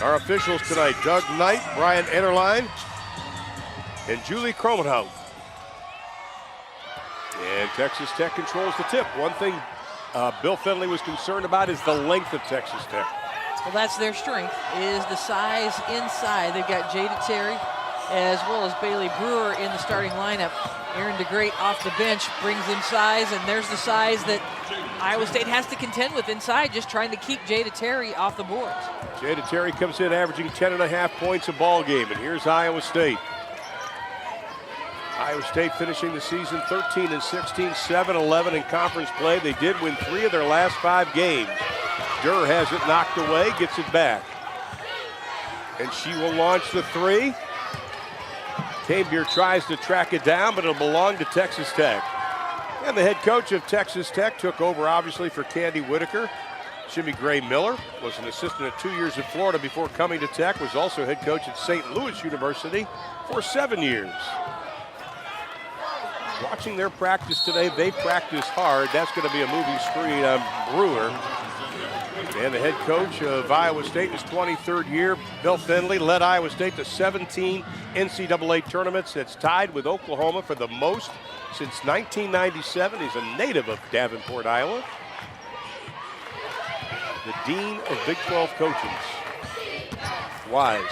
Our officials tonight, Doug Knight, Brian Enterline, and Julie Kromenhout. And Texas Tech controls the tip. One thing Bill Fennelly was concerned about is the length of Texas Tech. Well, that's their strength, is the size inside. They've got Jada Terry as well as Bailey Brewer in the starting lineup. Aaron DeGreat off the bench brings in size, and there's the size that Iowa State has to contend with inside, just trying to keep Jada Terry off the boards. Jada Terry comes in averaging 10.5 points a ball game, and here's Iowa State. Iowa State finishing the season 13-16, 7-11 in conference play. They did win 3 of their last 5 games. Durr has it knocked away, gets it back. And she will launch the 3. Cabeer tries to track it down, but it'll belong to Texas Tech. And the head coach of Texas Tech took over, obviously, for Candy Whitaker. Jimmy Gray Miller was an assistant at 2 years in Florida before coming to Tech, was also head coach at St. Louis University for 7 years. Watching their practice today, they practice hard. That's going to be a moving screen on Brewer. And the head coach of Iowa State in his 23rd year, Bill Fennelly, led Iowa State to 17 NCAA tournaments. That's tied with Oklahoma for the most since 1997. He's a native of Davenport, Iowa. The Dean of Big 12 coaches. Wise.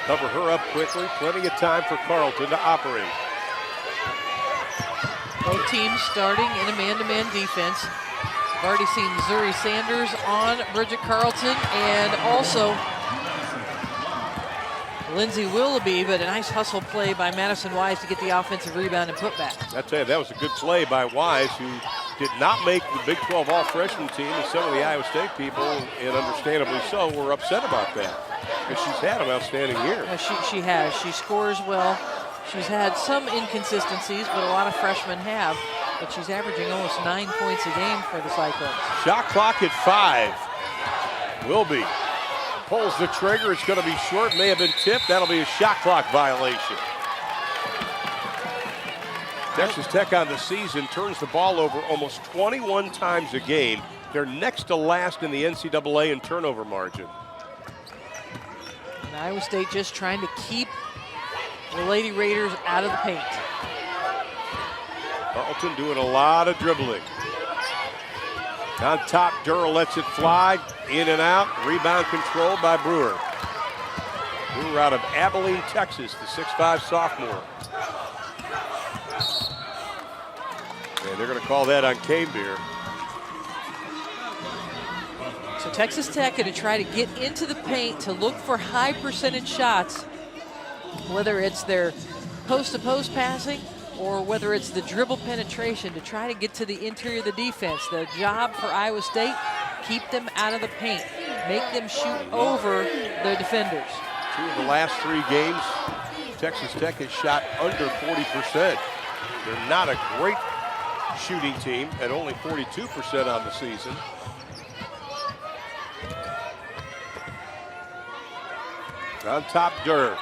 Cover her up quickly. Plenty of time for Carleton to operate. Both teams starting in a man-to-man defense. I've already seen Zuri Sanders on Bridget Carleton, and also Lindsay Willoughby, but a nice hustle play by Madison Wise to get the offensive rebound and put back. I tell you, that was a good play by Wise, who did not make the Big 12 all-freshman team, and some of the Iowa State people, and understandably so, were upset about that. Because she's had an outstanding year. Yeah, she has. She scores well. She's had some inconsistencies, but a lot of freshmen have. But she's averaging almost 9 points a game for the Cyclones. Shot clock at 5. Willoughby pulls the trigger. It's going to be short. May have been tipped. That'll be a shot clock violation. Texas Tech on the season turns the ball over almost 21 times a game. They're next to last in the NCAA in turnover margin. And Iowa State just trying to keep the Lady Raiders out of the paint. Carleton doing a lot of dribbling. On top, Durrell lets it fly, in and out. Rebound controlled by Brewer. Brewer out of Abilene, Texas, the 6'5" sophomore. And they're going to call that on Cabeer. So Texas Tech going to try to get into the paint to look for high percentage shots, whether it's their post-to-post passing or whether it's the dribble penetration to try to get to the interior of the defense. The job for Iowa State, keep them out of the paint, make them shoot over the defenders. 2 of the last 3 games, Texas Tech has shot under 40%. They're not a great shooting team at only 42% on the season. On top, Durr.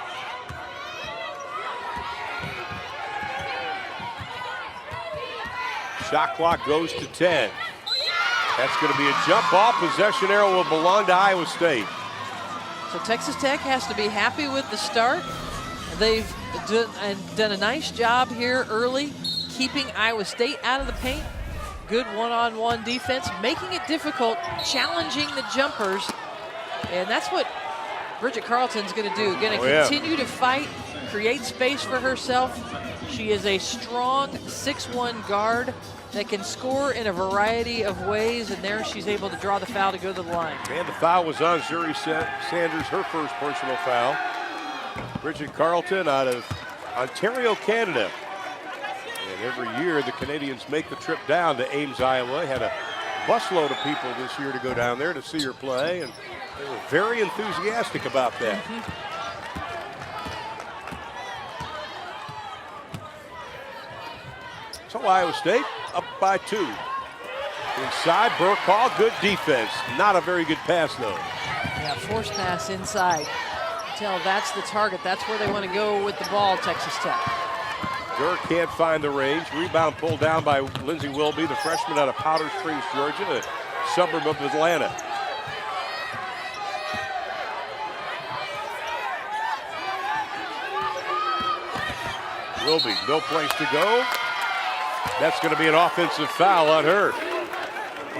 Shot clock goes to 10. That's going to be a jump ball. Possession arrow will belong to Iowa State. So Texas Tech has to be happy with the start. They've done a nice job here early, keeping Iowa State out of the paint. Good one-on-one defense, making it difficult, challenging the jumpers. And that's what Bridget Carleton's going to do. Going to continue to fight, create space for herself. She is a strong 6'1" guard that can score in a variety of ways, and there she's able to draw the foul to go to the line. And the foul was on Zuri Sanders, her first personal foul. Bridget Carleton out of Ontario, Canada. And every year the Canadians make the trip down to Ames, Iowa. Had a busload of people this year to go down there to see her play, and they were very enthusiastic about that. So Iowa State up by 2. Inside, Burkhall, good defense. Not a very good pass, though. Yeah, force pass inside. Tell that's the target. That's where they want to go with the ball, Texas Tech. Durr can't find the range. Rebound pulled down by Lindsay Willoughby, the freshman out of Powder Springs, Georgia, a suburb of Atlanta. Wilby, no place to go. That's going to be an offensive foul on her.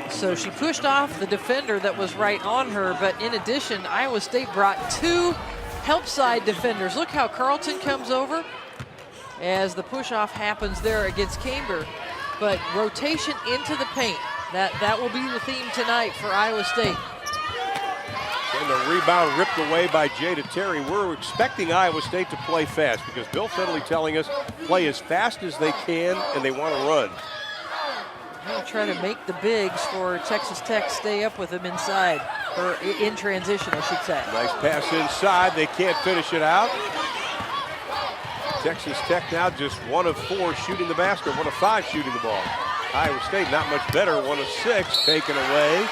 So she pushed off the defender that was right on her, but in addition, Iowa State brought 2 help side defenders. Look how Carlton comes over as the push-off happens there against Camber. But rotation into the paint, that will be the theme tonight for Iowa State. And the rebound ripped away by Jada Terry. We're expecting Iowa State to play fast because Bill Finley telling us play as fast as they can and they want to run. They'll try to make the bigs for Texas Tech stay up with them inside, or in transition, I should say. Nice pass inside. They can't finish it out. Texas Tech now just 1 of 4 shooting the basket, 1 of 5 shooting the ball. Iowa State not much better, 1 of 6 taken away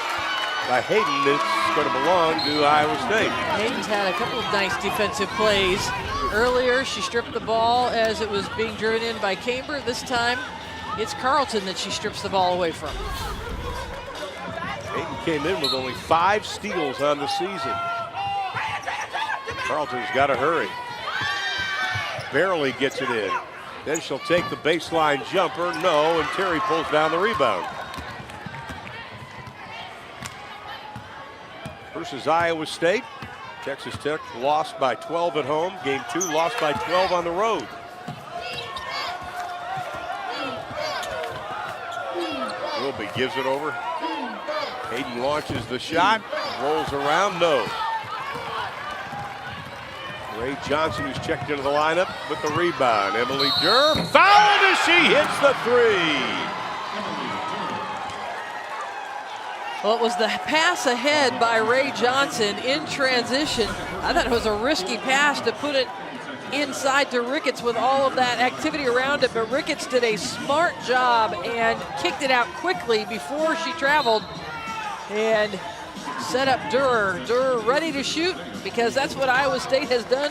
by Hayden. It's going to belong to Iowa State. Hayden's had a couple of nice defensive plays. Earlier, she stripped the ball as it was being driven in by Camber. This time, it's Carlton that she strips the ball away from. Hayden came in with only 5 steals on the season. Carlton's got to hurry. Barely gets it in. Then she'll take the baseline jumper. No, and Terry pulls down the rebound. Versus Iowa State. Texas Tech lost by 12 at home. Game 2 lost by 12 on the road. Wilby gives it over. Hayden launches the shot. Rolls around. No. Ray Johnson, who's checked into the lineup with the rebound. Emily Durr fouled as she hits the 3. Well, it was the pass ahead by Ray Johnson in transition. I thought it was a risky pass to put it inside to Ricketts with all of that activity around it, but Ricketts did a smart job and kicked it out quickly before she traveled and set up Durr. Durr ready to shoot, because that's what Iowa State has done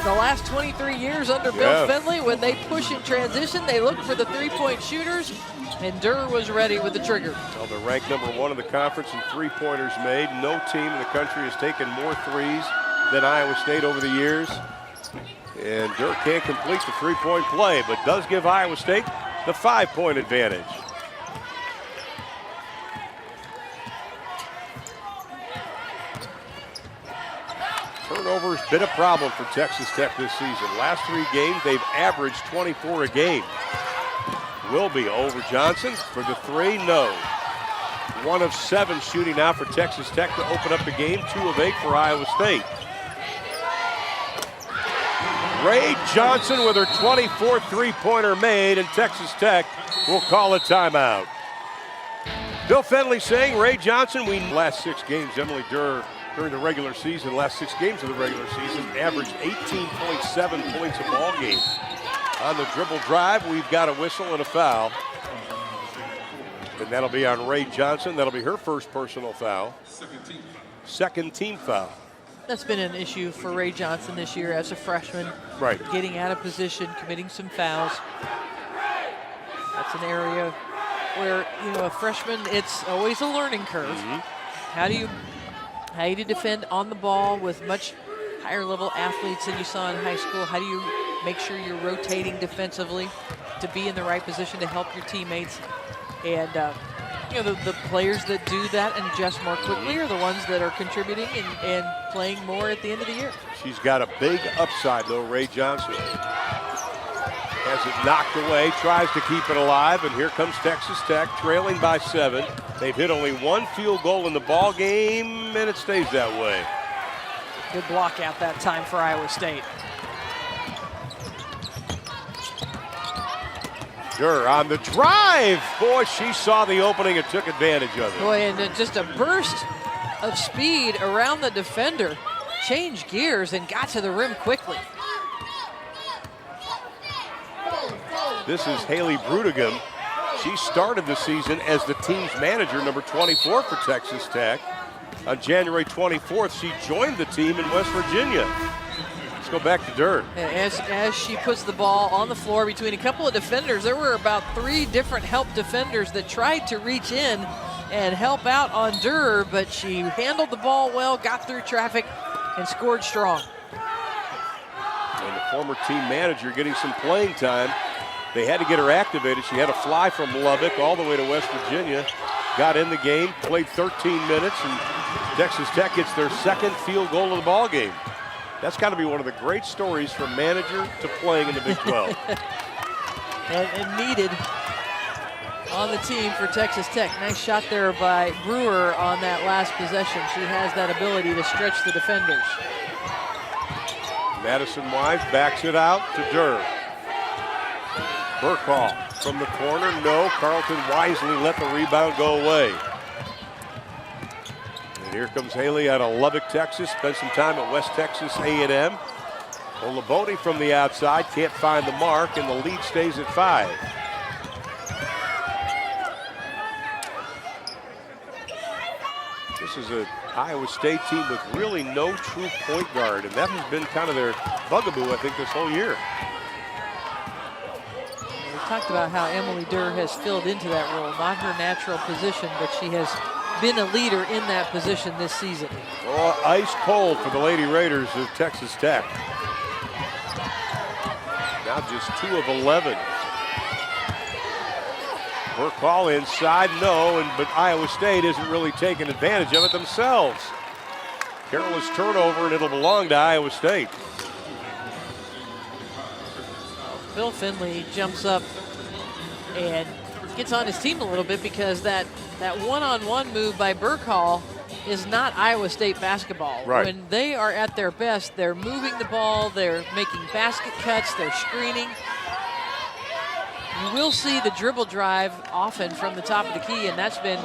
the last 23 years under Bill Finley. When they push in transition, they look for the 3-point shooters, and Durr was ready with the trigger. Well, they're ranked number 1 in the conference in 3-pointers made. No team in the country has taken more threes than Iowa State over the years. And Durr can't complete the 3-point play, but does give Iowa State the 5-point advantage. Turnovers been a problem for Texas Tech this season. Last 3 games, they've averaged 24 a game. Wilby over Johnson for the 3, no. 1 of 7 shooting now for Texas Tech to open up the game. 2 of 8 for Iowa State. Ray Johnson with her 24th 3-pointer made, and Texas Tech will call a timeout. Bill Finley saying Ray Johnson, last 6 games, Emily Durr during the regular season, last 6 games of the regular season, averaged 18.7 points a ball game. On the dribble drive, we've got a whistle and a foul. And that'll be on Ray Johnson. That'll be her first personal foul. Second team foul. That's been an issue for Ray Johnson this year as a freshman. Right. Getting out of position, committing some fouls. That's an area where, you know, a freshman, it's always a learning curve. Mm-hmm. How do you defend on the ball with much higher level athletes than you saw in high school? How do you make sure you're rotating defensively to be in the right position to help your teammates? And you know, the players that do that and adjust more quickly are the ones that are contributing and playing more at the end of the year. She's got a big upside, though, Ray Johnson. Has it knocked away, tries to keep it alive, and here comes Texas Tech, trailing by 7. They've hit only 1 field goal in the ball game, and it stays that way. Good block out that time for Iowa State. Durr on the drive. Boy, she saw the opening and took advantage of it. Boy, and just a burst of speed around the defender. Changed gears and got to the rim quickly. This is Haley Brudigam. She started the season as the team's manager, number 24 for Texas Tech. On January 24th, she joined the team in West Virginia. Let's go back to Durr. As she puts the ball on the floor between a couple of defenders, there were about 3 different help defenders that tried to reach in and help out on Durr, but she handled the ball well, got through traffic, and scored strong. And the former team manager getting some playing time. They had to get her activated. She had to fly from Lubbock all the way to West Virginia. Got in the game, played 13 minutes, and Texas Tech gets their second field goal of the ball game. That's got to be one of the great stories from manager to playing in the Big 12. and needed on the team for Texas Tech. Nice shot there by Brewer on that last possession. She has that ability to stretch the defenders. Madison Wise backs it out to Durr. Burkhall from the corner, no. Carleton wisely let the rebound go away. And here comes Haley out of Lubbock, Texas. Spent some time at West Texas A&M. Olabode from the outside, can't find the mark, and the lead stays at 5. This is an Iowa State team with really no true point guard, and that has been kind of their bugaboo, I think, this whole year. We talked about how Emily Durr has filled into that role, not her natural position, but she has been a leader in that position this season. Oh, ice cold for the Lady Raiders of Texas Tech. Now just 2 of 11. Burkhall inside, no, but Iowa State isn't really taking advantage of it themselves. Careless turnover, and it'll belong to Iowa State. Bill Finley jumps up and gets on his team a little bit because that one-on-one move by Burkhall is not Iowa State basketball. Right. When they are at their best, they're moving the ball, they're making basket cuts, they're screening. You will see the dribble drive often from the top of the key, and that's been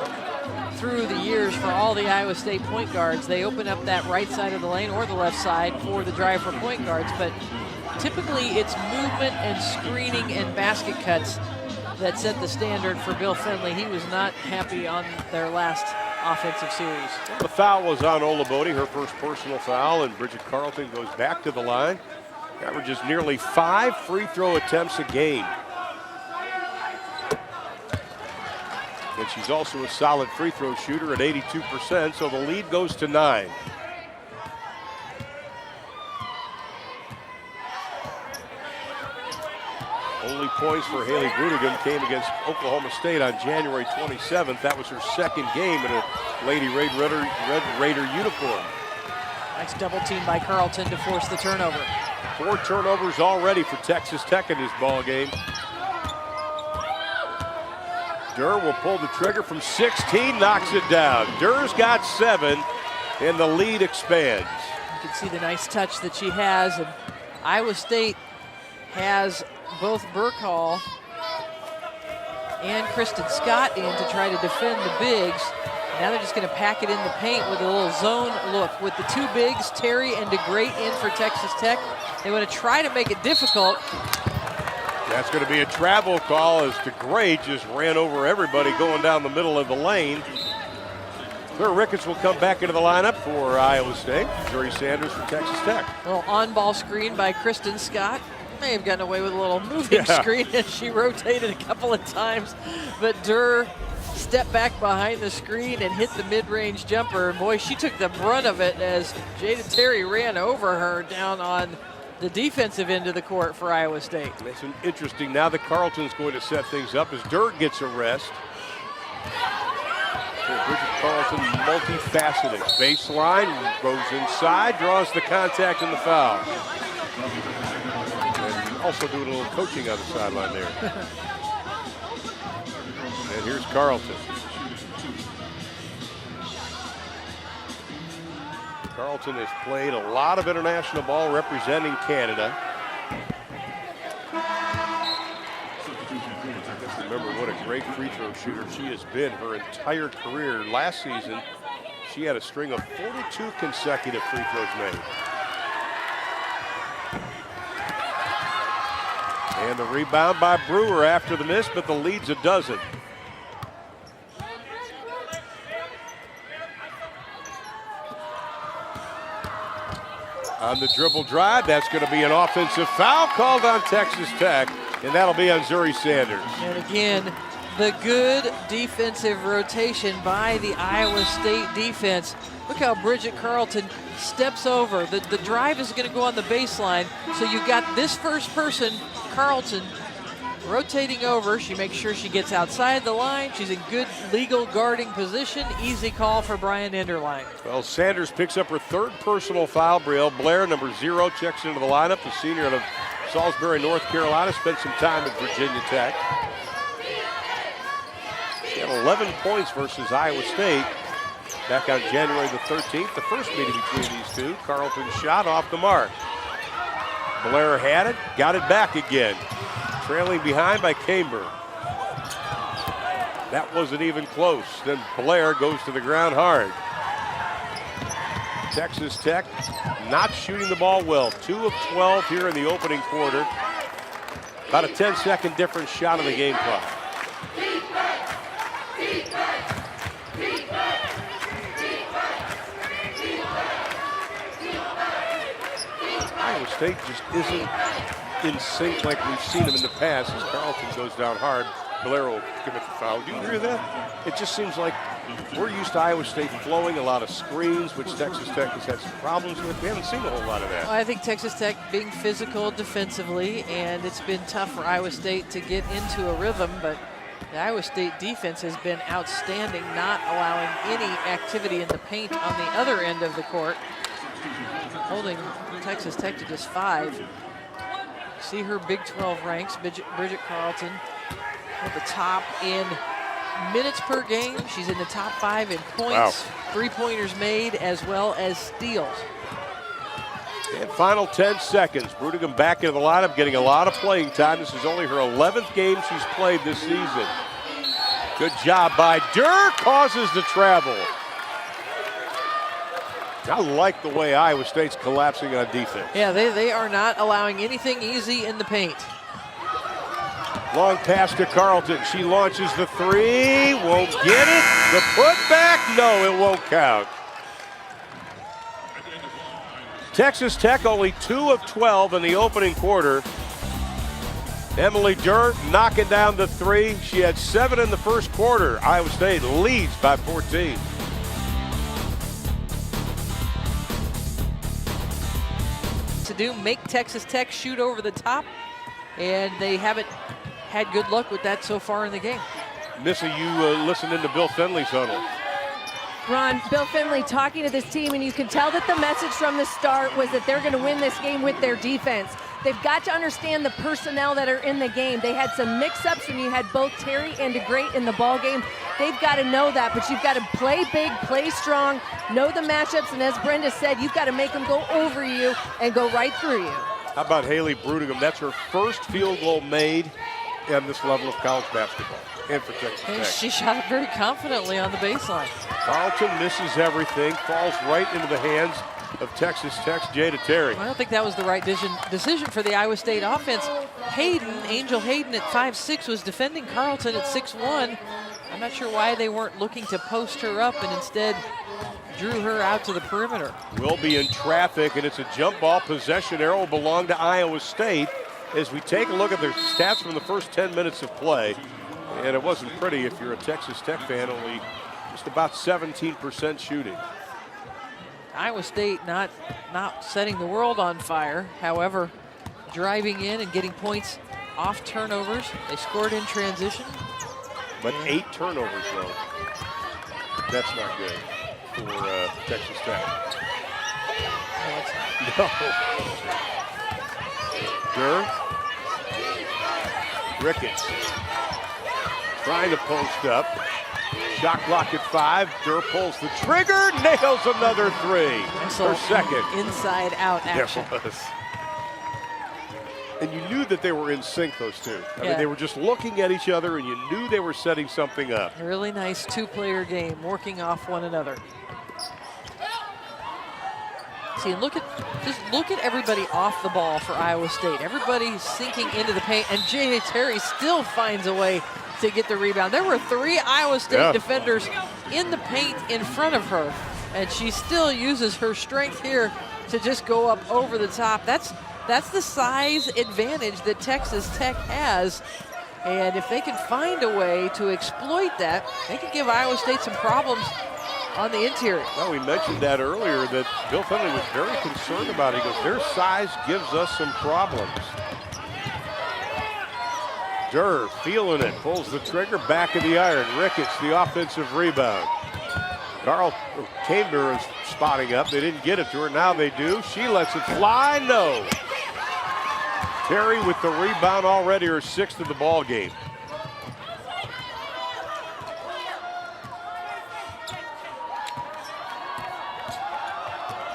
through the years for all the Iowa State point guards. They open up that right side of the lane or the left side for the drive for point guards, but typically it's movement and screening and basket cuts that set the standard for Bill Finley. He was not happy on their last offensive series. The foul was on Olabode, her first personal foul, and Bridget Carleton goes back to the line. Averages nearly 5 free throw attempts a game. And she's also a solid free throw shooter at 82%, so the lead goes to 9. Only points for Haley Grudigan came against Oklahoma State on January 27th. That was her second game in a Lady Red Raider uniform. Nice double team by Carleton to force the turnover. 4 turnovers already for Texas Tech in this ball game. Durr will pull the trigger from 16, knocks it down. Durr's got 7, and the lead expands. You can see the nice touch that she has, and Iowa State has both Burkhall and Kristen Scott in to try to defend the bigs. Now they're just going to pack it in the paint with a little zone look. With the 2 bigs, Terry and DeGrate in for Texas Tech. They want to try to make it difficult. That's going to be a travel call as DeGrate just ran over everybody going down the middle of the lane. Claire Ricketts will come back into the lineup for Iowa State. Missouri Sanders for Texas Tech. A little on-ball screen by Kristen Scott. May have gotten away with a little moving screen as she rotated a couple of times, but Durr stepped back behind the screen and hit the mid-range jumper. Boy, she took the brunt of it as Jada Terry ran over her down on the defensive end of the court for Iowa State. It's interesting. Now that Carleton's going to set things up as Durr gets a rest. So Bridget Carleton, multifaceted. Baseline, goes inside, draws the contact and the foul. And also doing a little coaching on the sideline there. And here's Carleton. Carleton has played a lot of international ball representing Canada. Remember what a great free throw shooter she has been her entire career. Last season, she had a string of 42 consecutive free throws made. And the rebound by Brewer after the miss, but the lead's a dozen. On the dribble drive, that's going to be an offensive foul called on Texas Tech, and that'll be on Zuri Sanders. And again, the good defensive rotation by the Iowa State defense. Look how Bridget Carlton steps over. The drive is going to go on the baseline. So you've got this first person, Carlton, rotating over. She makes sure she gets outside the line. She's in good legal guarding position. Easy call for Brian Enderlein. Well, Sanders picks up her third personal foul. Brielle Blair, number 0, checks into the lineup. The senior out of Salisbury, North Carolina, spent some time at Virginia Tech. She had 11 points versus Iowa State back on January the 13th, the first meeting between these two. Carlton's shot off the mark. Blair had it, got it back again. Trailing behind by Camber. That wasn't even close. Then Blair goes to the ground hard. Texas Tech not shooting the ball well. 2 of 12 here in the opening quarter. About a 10-second difference shot of the game clock. Iowa State just isn't in sync like we've seen them in the past as Carlton goes down hard. Blair will commit the foul. Do you agree with that? It just seems like we're used to Iowa State flowing, a lot of screens, which Texas Tech has had some problems with. We haven't seen a whole lot of that. Well, I think Texas Tech being physical defensively, and it's been tough for Iowa State to get into a rhythm, but the Iowa State defense has been outstanding, not allowing any activity in the paint on the other end of the court, holding Texas Tech to just 5. See her Big 12 ranks. Bridget Carlton at the top in minutes per game. She's in the top 5 in points, three-pointers made, as well as steals. And final 10 seconds. Brudigam back into the lineup, getting a lot of playing time. This is only her 11th game she's played this season. Good job by Durr, causes the travel. I like the way Iowa State's collapsing on defense. Yeah, they are not allowing anything easy in the paint. Long pass to Carlton. She launches the 3. Won't get it. The putback. No, it won't count. Texas Tech only 2 of 12 in the opening quarter. Emily Durr knocking down the 3. She had 7 in the first quarter. Iowa State leads by 14. To do, make Texas Tech shoot over the top, and they haven't had good luck with that so far in the game. Missy, you listened into Bill Finley's huddle. Ron, Bill Finley talking to this team, and you can tell that the message from the start was that they're going to win this game with their defense. They've got to understand the personnel that are in the game. They had some mix-ups when you had both Terry and DeGreat in the ball game. They've got to know that, but you've got to play big, play strong, know the matchups, and as Brenda said, you've got to make them go over you and go right through you. How about Haley Brudigam? That's her first field goal made at this level of college basketball. And for Texas Tech. She shot it very confidently on the baseline. Carlton misses everything, falls right into the hands of Texas Tech's Jada Terry. I don't think that was the right decision for the Iowa State offense. Angel Hayden at 5'6" was defending Carlton at 6'1". I'm not sure why they weren't looking to post her up and instead drew her out to the perimeter. Will be in traffic, and it's a jump ball. Possession arrow will belong to Iowa State. As we take a look at their stats from the first 10 minutes of play, and it wasn't pretty if you're a Texas Tech fan, only just about 17% shooting. Iowa State not setting the world on fire, however, driving in and getting points off turnovers. They scored in transition. But 8 turnovers, though. That's not good for Texas Tech. No, it's not. No. Durr. Ricketts trying to post up. Shot clock at 5. Durr pulls the trigger, nails another 3. Her second. Inside out action. There was. And you knew that they were in sync, those two. I mean, Yeah. they were just looking at each other, and you knew they were setting something up. A really nice two-player game, working off one another. See, look at everybody off the ball for Iowa State. Everybody's sinking into the paint, and Jada Terry still finds a way to get the rebound. There were 3 Iowa State defenders in the paint in front of her, and she still uses her strength here to just go up over the top. That's the size advantage that Texas Tech has And if they can find a way to exploit that, they can give Iowa State some problems on the interior. Well, we mentioned that earlier, that Bill Finley was very concerned about it. He goes, their size gives us some problems. Durr feeling it, pulls the trigger, back of the iron. Ricketts, the offensive rebound. Chamber is spotting up. They didn't get it to her. Now they do. She lets it fly. No. Terry with the rebound, already her 6th of the ball game.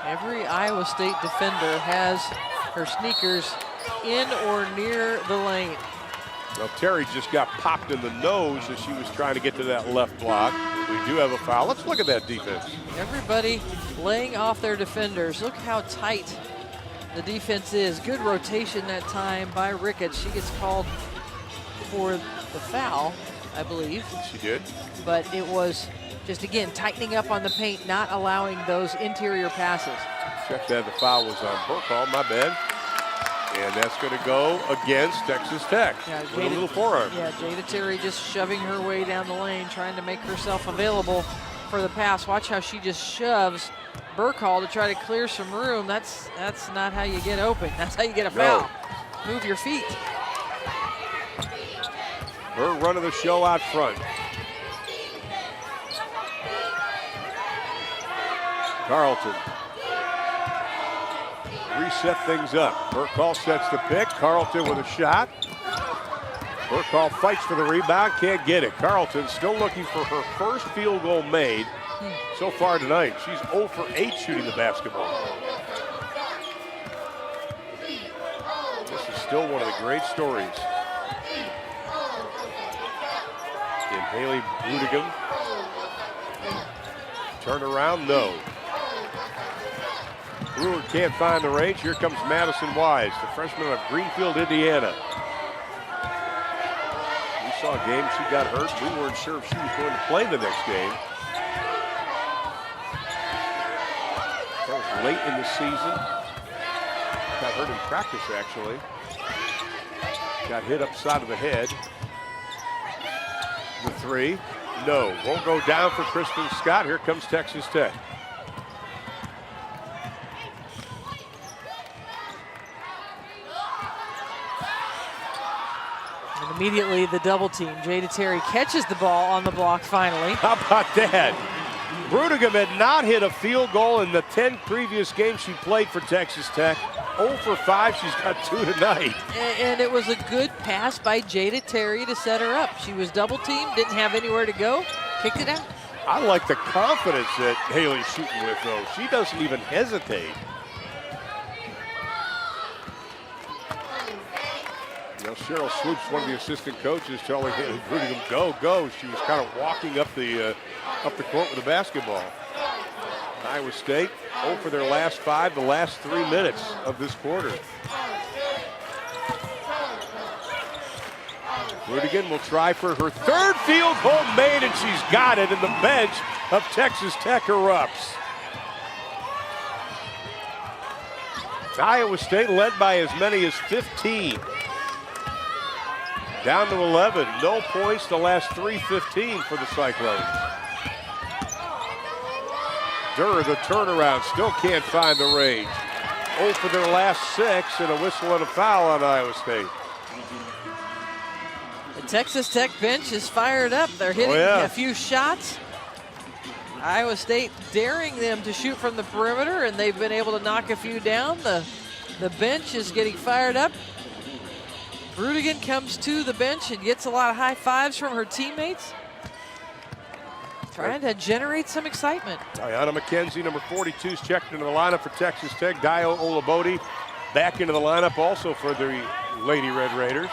Every Iowa State defender has her sneakers in or near the lane. Well, Terry just got popped in the nose as she was trying to get to that left block. We do have a foul. Let's look at that defense. Everybody laying off their defenders. Look how tight the defense is. Good rotation that time by Ricketts. She gets called for the foul, I believe. She did. But it was just, again, tightening up on the paint, not allowing those interior passes. Check that, the foul was on Burkall, my bad. And that's going to go against Texas Tech. Yeah, with a little forearm. Yeah, Jada Terry just shoving her way down the lane, trying to make herself available for the pass. Watch how she just shoves Burkall to try to clear some room. That's not how you get open. That's how you get a foul. No. Move your feet. Her run of the show out front. Carlton. Reset things up. Burkall sets the pick. Carlton with a shot. Burkall fights for the rebound, can't get it. Carlton still looking for her first field goal made so far tonight. She's 0 for 8 shooting the basketball. This is still one of the great stories. In Haley Brudigam. Turn around, no. Brewer can't find the range. Here comes Madison Wise, the freshman of Greenfield, Indiana. We saw a game, she got hurt. We weren't sure if she was going to play the next game. That was late in the season. Got hurt in practice, actually. Got hit upside of the head. The three, no. Won't go down for Kristen Scott. Here comes Texas Tech. Immediately the double team. Jada Terry catches the ball on the block finally. How about that? Brudigam had not hit a field goal in the 10 previous games she played for Texas Tech. 0 for 5, she's got 2 tonight. And it was a good pass by Jada Terry to set her up. She was double teamed, didn't have anywhere to go, kicked it out. I like the confidence that Haley's shooting with, though. She doesn't even hesitate. You know, Cheryl Swoops, one of the assistant coaches, telling Haley Brudigam, go, go. She was kind of walking up the court with the basketball. Iowa State 0 for their last 5, the last 3 minutes of this quarter. Brudigam will try for her 3rd field goal made, and she's got it, and the bench of Texas Tech erupts. Iowa State led by as many as 15. Down to 11, no points the last 3:15 for the Cyclones. Durr, the turnaround, still can't find the range. 0 for their last 6, and a whistle and a foul on Iowa State. The Texas Tech bench is fired up. They're hitting a few shots. Iowa State daring them to shoot from the perimeter, and they've been able to knock a few down. The bench is getting fired up. Brudigam comes to the bench and gets a lot of high fives from her teammates. Trying to generate some excitement. Ionna Mckenzie, number 42, is checked into the lineup for Texas Tech. Dio Olabode back into the lineup also for the Lady Red Raiders.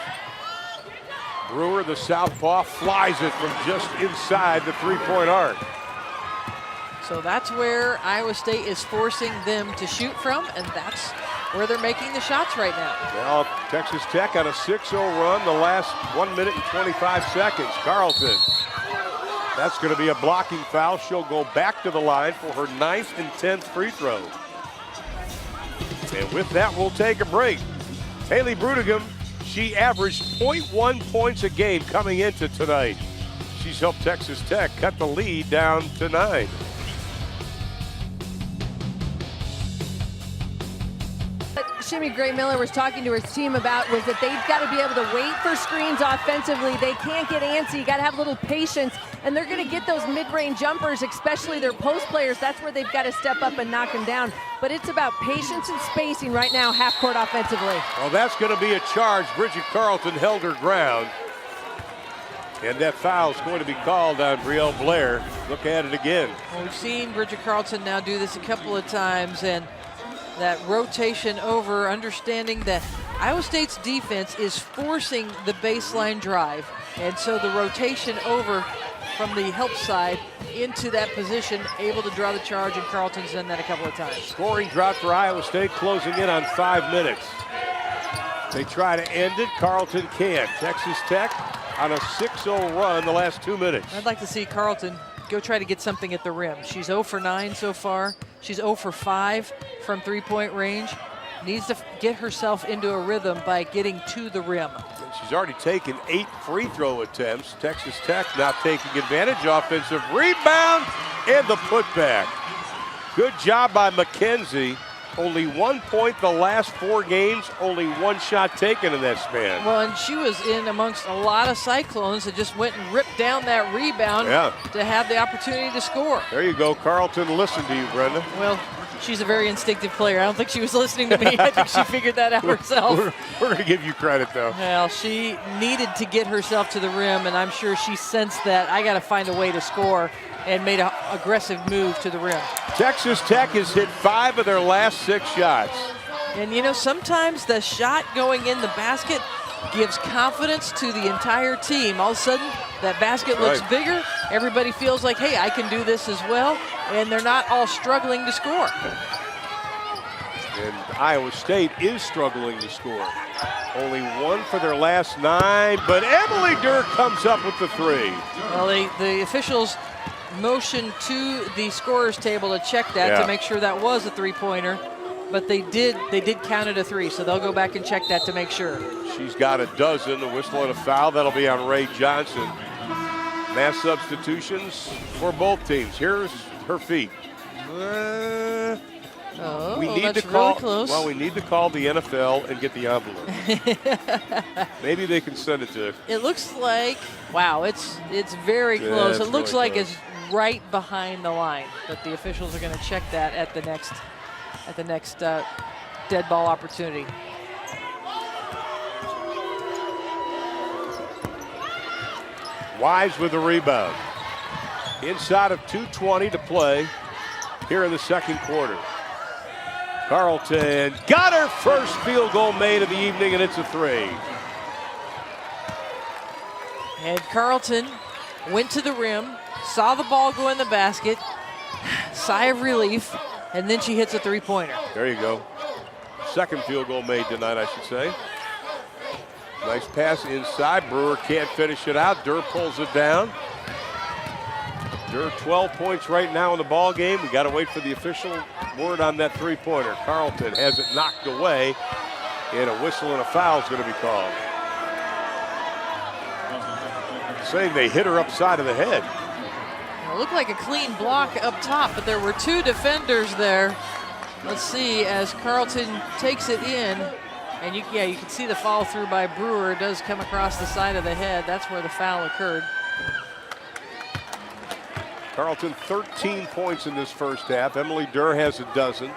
Brewer, the southpaw, flies it from just inside the three-point arc. So that's where Iowa State is forcing them to shoot from, and that's where they're making the shots right now. Well, Texas Tech on a 6-0 run the last 1 minute and 25 seconds. Carlton. That's going to be a blocking foul. She'll go back to the line for her 9th and 10th free throw. And with that, we'll take a break. Haley Brudigam, She averaged 0.1 points a game coming into tonight. She's helped Texas Tech cut the lead down to 9. What Shimmy Gray-Miller was talking to his team about was that they've got to be able to wait for screens offensively. They can't get antsy. You got to have a little patience, and they're going to get those mid-range jumpers, especially their post players. That's where they've got to step up and knock them down. But it's about patience and spacing right now, half-court offensively. Well, that's going to be a charge. Bridget Carlton held her ground. And that foul is going to be called on Brielle Blair. Look at it again. Well, we've seen Bridget Carlton now do this a couple of times, and that rotation over, understanding that Iowa State's defense is forcing the baseline drive. And so the rotation over from the help side into that position, able to draw the charge, and Carlton's done that a couple of times. Scoring drought for Iowa State, closing in on 5 minutes. They try to end it. Carlton can't. Texas Tech on a 6-0 run the last 2 minutes. I'd like to see Carlton go try to get something at the rim. She's 0 for 9 so far. She's 0 for 5 from three-point range. Needs to get herself into a rhythm by getting to the rim. And she's already taken 8 free throw attempts. Texas Tech not taking advantage. Offensive rebound and the putback. Good job by Mckenzie. Only 1 point the last 4 games, only 1 shot taken in that span. Well, and she was in amongst a lot of Cyclones that just went and ripped down that rebound to have the opportunity to score. There you go. Carlton, listen to you, Brenda. Well, she's a very instinctive player. I don't think she was listening to me. I think she figured that out herself. We're going to give you credit, though. Well, she needed to get herself to the rim, and I'm sure she sensed that I got to find a way to score, and made an aggressive move to the rim. Texas Tech has hit 5 of their last 6 shots. And you know, sometimes the shot going in the basket gives confidence to the entire team. All of a sudden, that basket looks bigger. Everybody feels like, hey, I can do this as well. And they're not all struggling to score. And Iowa State is struggling to score. Only 1 for their last 9, but Emily Durr comes up with the 3. Well, the officials motion to the scorer's table to check that to make sure that was a three-pointer, but they did count it a 3, so they'll go back and check that to make sure. She's got a dozen, a whistle and a foul. That'll be on Ray Johnson. Mass substitutions for both teams. Here's her feet. We need to call. Really close. Well, we need to call the NFL and get the envelope. Maybe they can send it to. It looks like, wow, it's very close. It looks really like close. it's right behind the line, but the officials are going to check that at the next dead ball opportunity. Wise with the rebound. Inside of 2:20 to play here in the second quarter. Carlton got her first field goal made of the evening, and it's a 3. And Carlton went to the rim, saw the ball go in the basket, sigh of relief, and then she hits a three-pointer. There you go. Second field goal made tonight, I should say. Nice pass inside. Brewer can't finish it out. Durr pulls it down. Durr 12 points right now in the ball game. We got to wait for the official word on that three-pointer. Carlton has it knocked away, and a whistle and a foul is going to be called. Saying they hit her upside of the head. It looked like a clean block up top, but there were 2 defenders there. Let's see, as Carlton takes it in, and you can see the follow through by Brewer. It does come across the side of the head. That's where the foul occurred. Carlton 13 points in this first half. Emily Durr has a dozen.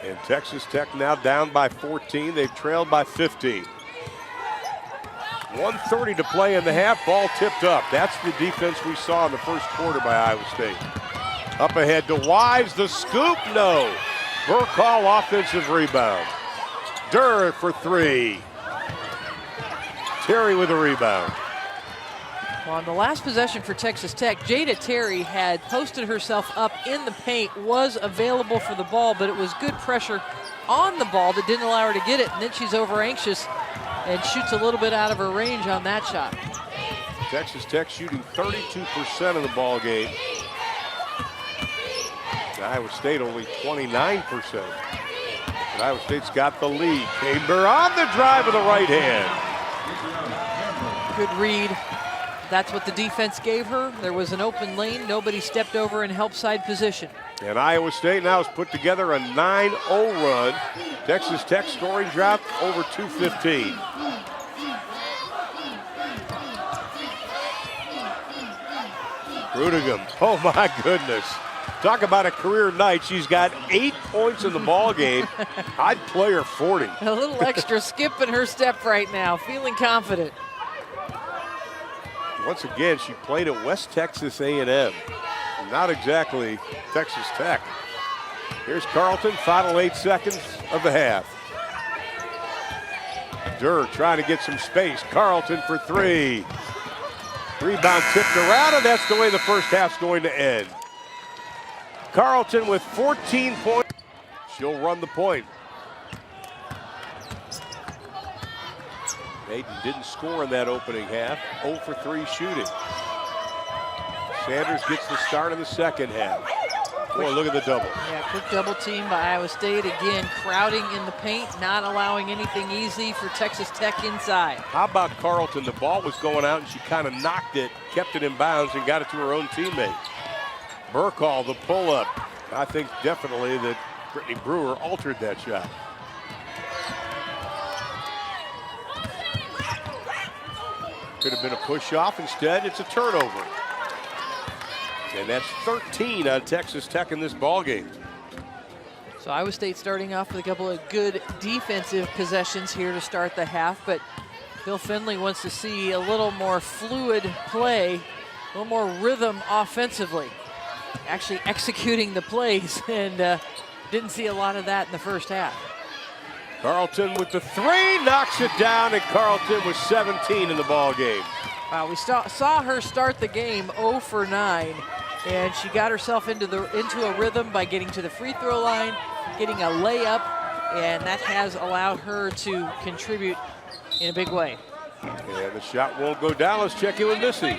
And Texas Tech now down by 14. They've trailed by 15. 1:30 to play in the half. Ball tipped up. That's the defense we saw in the first quarter by Iowa State. Up ahead to Wise. The scoop, no. Burkall offensive rebound. Durr for 3. Terry with a rebound. Well, on the last possession for Texas Tech, Jada Terry had posted herself up in the paint, was available for the ball, but it was good pressure on the ball that didn't allow her to get it, and then she's over anxious and shoots a little bit out of her range on that shot. Texas Tech shooting 32% of the ball game. Iowa State only 29%. But Iowa State's got the lead. Chamber on the drive with the right hand. Good read. That's what the defense gave her. There was an open lane. Nobody stepped over in help side position. And Iowa State now has put together a 9-0 run. Texas Tech scoring drop over 215. Rudiger, oh my goodness. Talk about a career night. She's got 8 points in the ball game. I'd play her 40. A little extra skip in her step right now, feeling confident. Once again, she played at West Texas A&M. Not exactly Texas Tech. Here's Carleton, final 8 seconds of the half. Durr trying to get some space. Carleton for 3. Rebound tipped around, and that's the way the first half's going to end. Carleton with 14 points. She'll run the point. Hayden didn't score in that opening half. 0 for 3 shooting. Sanders gets the start of the second half. Boy, look at the double. Yeah, quick double team by Iowa State. Again, crowding in the paint, not allowing anything easy for Texas Tech inside. How about Carleton? The ball was going out and she kind of knocked it, kept it in bounds, and got it to her own teammate. Burkall, the pull-up. I think definitely that Brittany Brewer altered that shot. Could have been a push-off. Instead, it's a turnover. And that's 13 on Texas Tech in this ball game. So Iowa State starting off with a couple of good defensive possessions here to start the half, but Bill Finley wants to see a little more fluid play, a little more rhythm offensively. Actually executing the plays, and didn't see a lot of that in the first half. Carleton with the 3, knocks it down, and Carleton was 17 in the ball game. Wow, we saw her start the game 0 for 9, and she got herself into a rhythm by getting to the free throw line, getting a layup, and that has allowed her to contribute in a big way. And the shot won't go down. Let's check in with Missy.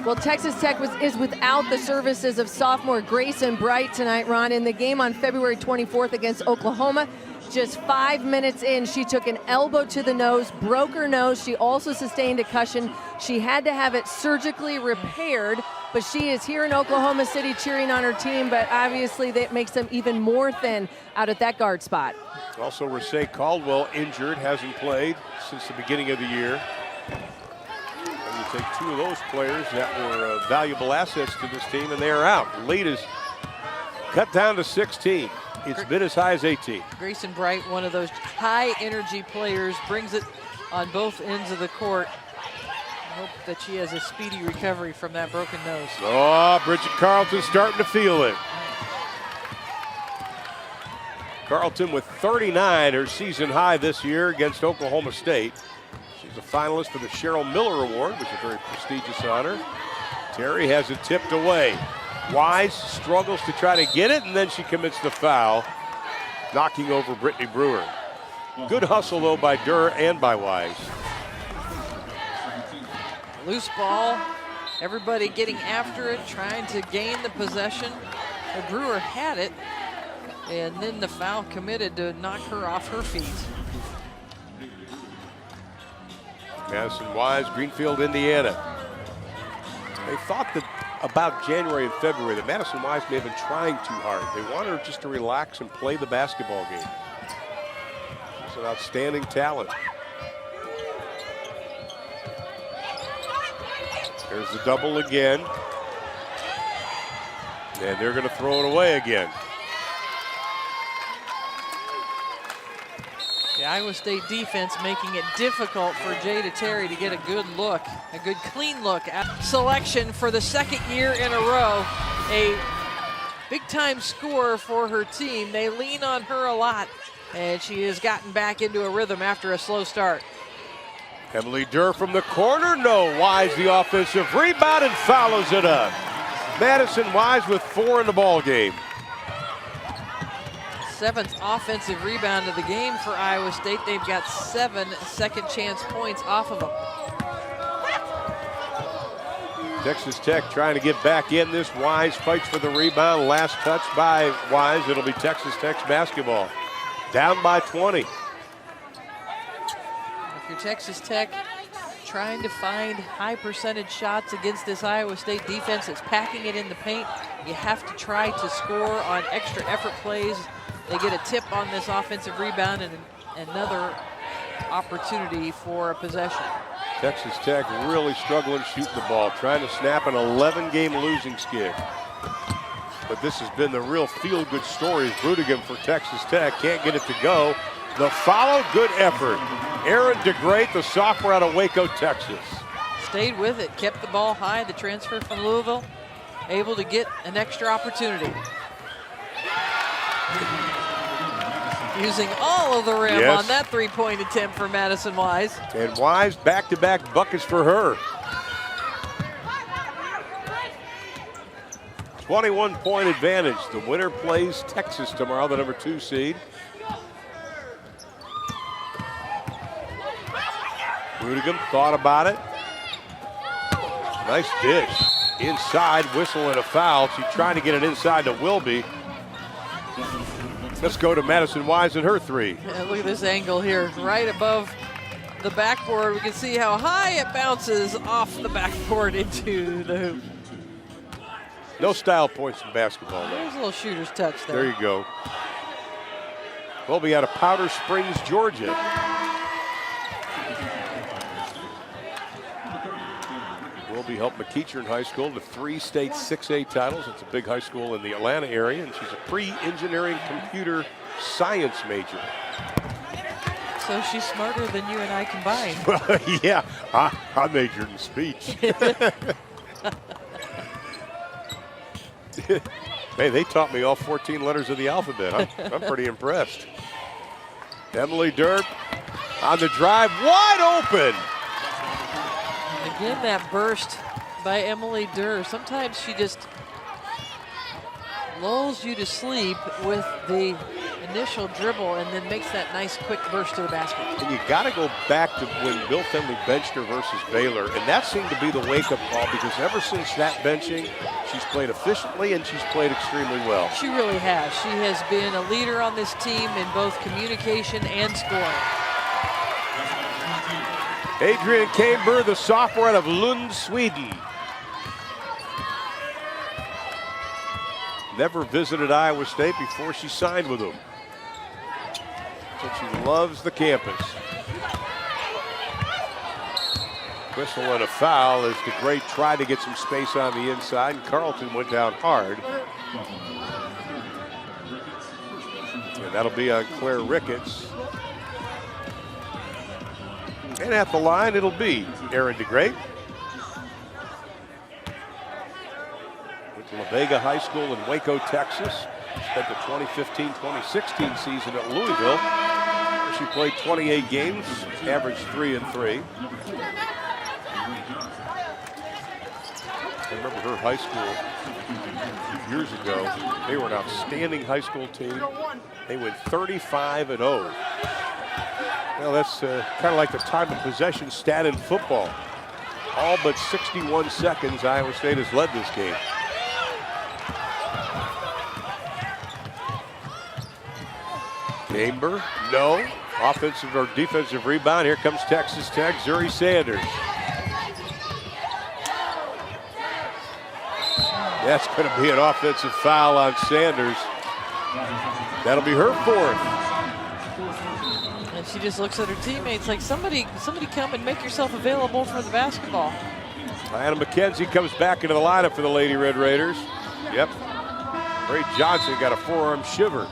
Well, Texas Tech is without the services of sophomore Grayson Bright tonight, Ron. In the game on February 24th against Oklahoma, just 5 minutes in, she took an elbow to the nose, broke her nose. She also sustained a concussion. She had to have it surgically repaired, but she is here in Oklahoma City cheering on her team, but obviously that makes them even more thin out at that guard spot. Also, Rasay Caldwell injured, hasn't played since the beginning of the year. And you take 2 of those players that were valuable assets to this team, and they are out. The lead is cut down to 16. It's been as high as 18. Grayson Bright, one of those high-energy players, brings it on both ends of the court. I hope that she has a speedy recovery from that broken nose. Oh, Bridget Carleton starting to feel it. Carleton with 39, her season high this year against Oklahoma State. She's a finalist for the Cheryl Miller Award, which is a very prestigious honor. Terry has it tipped away. Wise struggles to try to get it, and then she commits the foul, knocking over Brittany Brewer. Good hustle, though, by Durr and by Wise. Loose ball, everybody getting after it, trying to gain the possession. The Brewer had it, and then the foul committed to knock her off her feet. Madison Wise, Greenfield, Indiana. They thought that about January and February that Madison Wise may have been trying too hard. They wanted her just to relax and play the basketball game. She's an outstanding talent. There's the double again. And they're going to throw it away again. The Iowa State defense making it difficult for Jada Terry to get a good look, a good clean look at selection for the second year in a row. A big-time scorer for her team. They lean on her a lot, and she has gotten back into a rhythm after a slow start. Emily Durr from the corner. No, Wise the offensive rebound and follows it up. Madison Wise with 4 in the ball game. 7th offensive rebound of the game for Iowa State. They've got 7 second chance points off of them. Texas Tech trying to get back in this. Wise fights for the rebound. Last touch by Wise. It'll be Texas Tech's basketball. Down by 20. If you're Texas Tech, trying to find high percentage shots against this Iowa State defense that's packing it in the paint, you have to try to score on extra effort plays. They get a tip on this offensive rebound and another opportunity for a possession. Texas Tech really struggling shooting the ball, trying to snap an 11-game losing skid. But this has been the real feel-good story. Brudigan for Texas Tech can't get it to go. The follow, good effort. Aaron DeGreat, the sophomore out of Waco, Texas. Stayed with it, kept the ball high. The transfer from Louisville, able to get an extra opportunity. Using all of the rim on that three-point attempt for Madison Wise. And Wise back-to-back buckets for her. 21-point advantage. The winner plays Texas tomorrow, the number 2 seed. Rudigan thought about it. Nice dish. Inside, whistle and a foul. She's trying to get it inside to Wilby. Let's go to Madison Wise and her 3. Yeah, look at this angle here, right above the backboard. We can see how high it bounces off the backboard into the hoop. No style points in basketball. There's a little shooter's touch there. There you go. Wilby out of Powder Springs, Georgia. Wilby helped McEachern High School to 3 state 6A titles. It's a big high school in the Atlanta area, and she's a pre-engineering computer science major. So she's smarter than you and I combined. Well, yeah, I majored in speech. Hey, they taught me all 14 letters of the alphabet. I'm pretty impressed. Emily Durr on the drive, wide open. Again, that burst by Emily Durr. Sometimes she just lulls you to sleep with the initial dribble and then makes that nice quick burst to the basket. And you got to go back to when Bill Finley benched her versus Baylor, and that seemed to be the wake-up call, because ever since that benching, she's played efficiently and she's played extremely well. She really has. She has been a leader on this team in both communication and scoring. Adrian Camber, the sophomore out of Lund, Sweden. Never visited Iowa State before she signed with them. So she loves the campus. Whistle and a foul as DeGreat tried to get some space on the inside, and Carlton went down hard. And that'll be on Claire Ricketts. And at the line, it'll be Aaron DeGreat. Went to La Vega High School in Waco, Texas. Spent the 2015-2016 season at Louisville, where she played 28 games, averaged 3 and 3. I remember her high school a few years ago. They were an outstanding high school team. They went 35-0. Well, that's kind of like the time of possession stat in football. All but 61 seconds, Iowa State has led this game. Camber, no. Offensive or defensive rebound. Here comes Texas Tech, Zuri Sanders. That's going to be an offensive foul on Sanders. That'll be her 4th. And she just looks at her teammates like, somebody come and make yourself available for the basketball. Ionna Mckenzie comes back into the lineup for the Lady Red Raiders. Yep. Ray Johnson got a forearm shiver.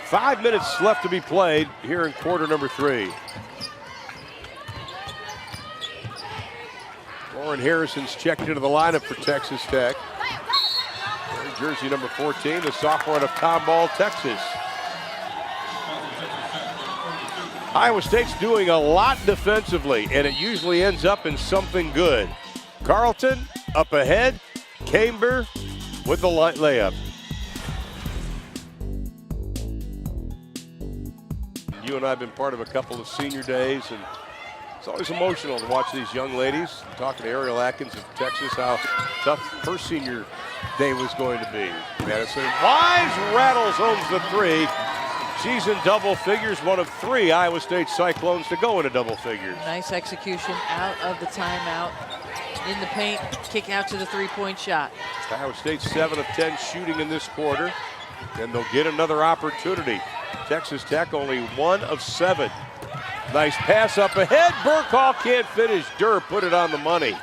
Five minutes left to be played here in quarter number 3. Lauren Harrison's checked into the lineup for Texas Tech. Wearing jersey number 14, the sophomore out of Tomball, Texas. Iowa State's doing a lot defensively, and it usually ends up in something good. Carlton Up ahead, Camber with the light layup. You and I have been part of a couple of senior days, and it's always emotional to watch these young ladies. I'm talking to Ariel Atkins of Texas, how tough her senior day was going to be. Madison Wise rattles home the three. She's in double figures, one of 3 Iowa State Cyclones to go into double figures. Nice execution out of the timeout. In the paint, kick out to the three-point shot. Iowa State 7 of 10 shooting in this quarter, and they'll get another opportunity. Texas Tech only 1 of 7. Nice pass up ahead. Burkhall can't finish. Durr put it on the money.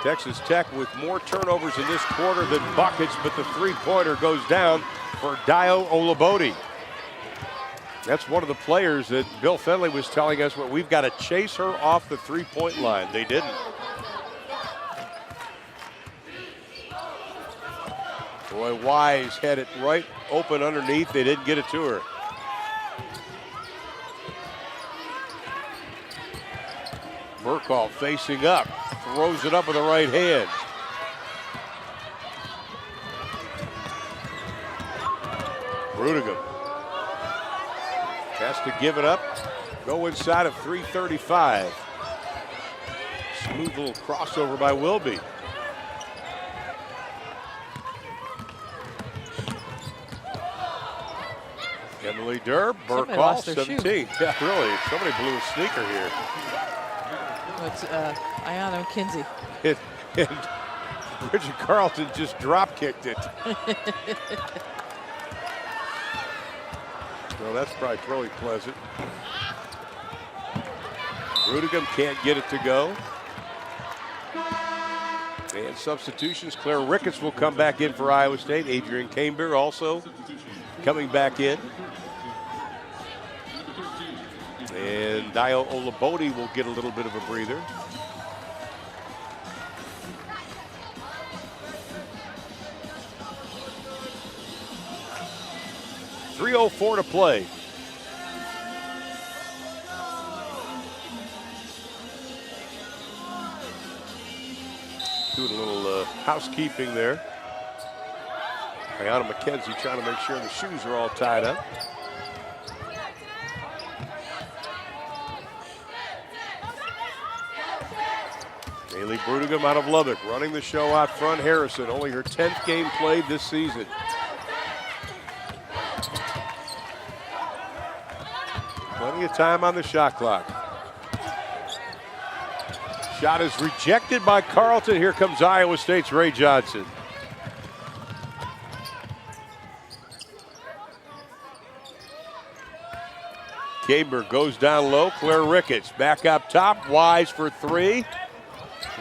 Texas Tech with more turnovers in this quarter than buckets, but the three-pointer goes down for Dio Olabode. That's one of the players that Bill Fenley was telling us, what we've got to chase her off the three-point line. They didn't. Boy, Wise had it right open underneath. They didn't get it to her. Burkhall facing up, throws it up with the right hand. Rudiger has to give it up, go inside of 3:35. Smooth little crossover by Wilby. Emily Durr, Burkhall, 17. Yeah, really, somebody blew a sneaker here. It's Ionna Mckenzie. And Bridget Carlton just drop kicked it. Well, that's probably really pleasant. Rudiger can't get it to go. And substitutions. Claire Ricketts will come back in for Iowa State. Adrian Camber also coming back in. And Dio Olabode will get a little bit of a breather. .304 to play. Doing a little housekeeping there. Ionna Mckenzie trying to make sure the shoes are all tied up. Haley Brudegam out of Lubbock, running the show out front. Harrison, only her 10th game played this season. Plenty of time on the shot clock. Shot is rejected by Carlton. Here comes Iowa State's Ray Johnson. Camber goes down low. Claire Ricketts back up top. Wise for 3.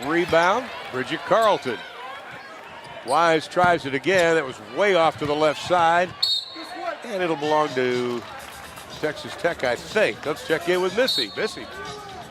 Rebound, Bridget Carlton. Wise tries it again. That was way off to the left side. And it'll belong to Texas Tech, I think. Let's check in with Missy. Missy.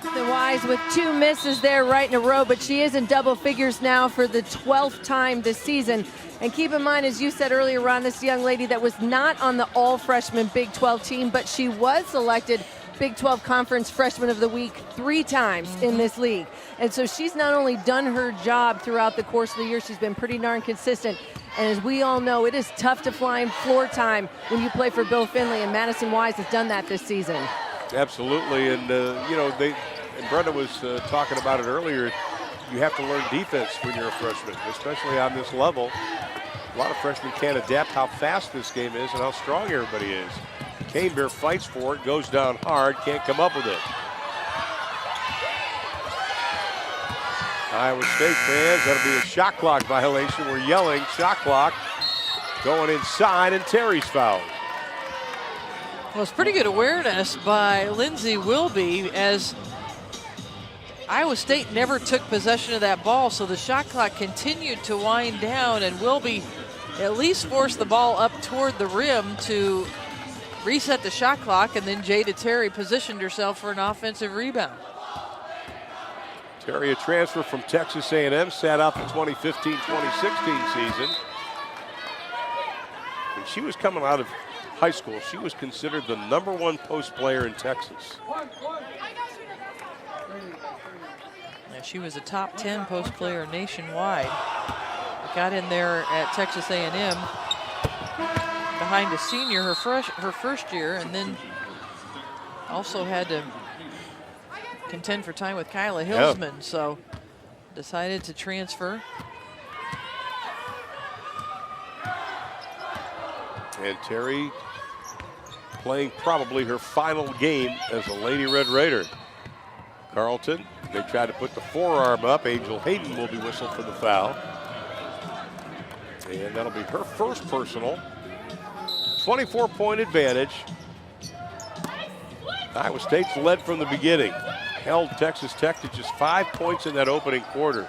The Wise with 2 misses there right in a row, but she is in double figures now for the 12th time this season. And keep in mind, as you said earlier, Ron, this young lady that was not on the all-freshman Big 12 team, but she was selected Big 12 Conference Freshman of the Week 3 times in this league. And so she's not only done her job throughout the course of the year, she's been pretty darn consistent. And as we all know, it is tough to find floor time when you play for Bill Fenley, and Madison Wise has done that this season. Absolutely, and you know, and Brenda was talking about it earlier, you have to learn defense when you're a freshman, especially on this level. A lot of freshmen can't adapt how fast this game is and how strong everybody is. Camber fights for it, goes down hard, can't come up with it. Iowa State fans, that'll be a shot clock violation. We're yelling, shot clock, going inside, and Terry's fouled. Well, it's pretty good awareness by Lindsay Wilby, as Iowa State never took possession of that ball, so the shot clock continued to wind down, and Wilby at least forced the ball up toward the rim to reset the shot clock, and then Jada Terry positioned herself for an offensive rebound. Terry, a transfer from Texas A&M, sat out the 2015-2016 season. And she was coming out of high school. She was considered the #1 post player in Texas. Yeah, she was a top 10 post player nationwide. Got in there at Texas A&M behind a senior her first year, and then also had to contend for time with Kyla Hilsman, so decided to transfer. And Terry playing probably her final game as a Lady Red Raider. Carleton, they try to put the forearm up. Angel Hayden will be whistled for the foul. And that'll be her first personal. 24-point advantage. Iowa State's led from the beginning. Held Texas Tech to just 5 points in that opening quarter.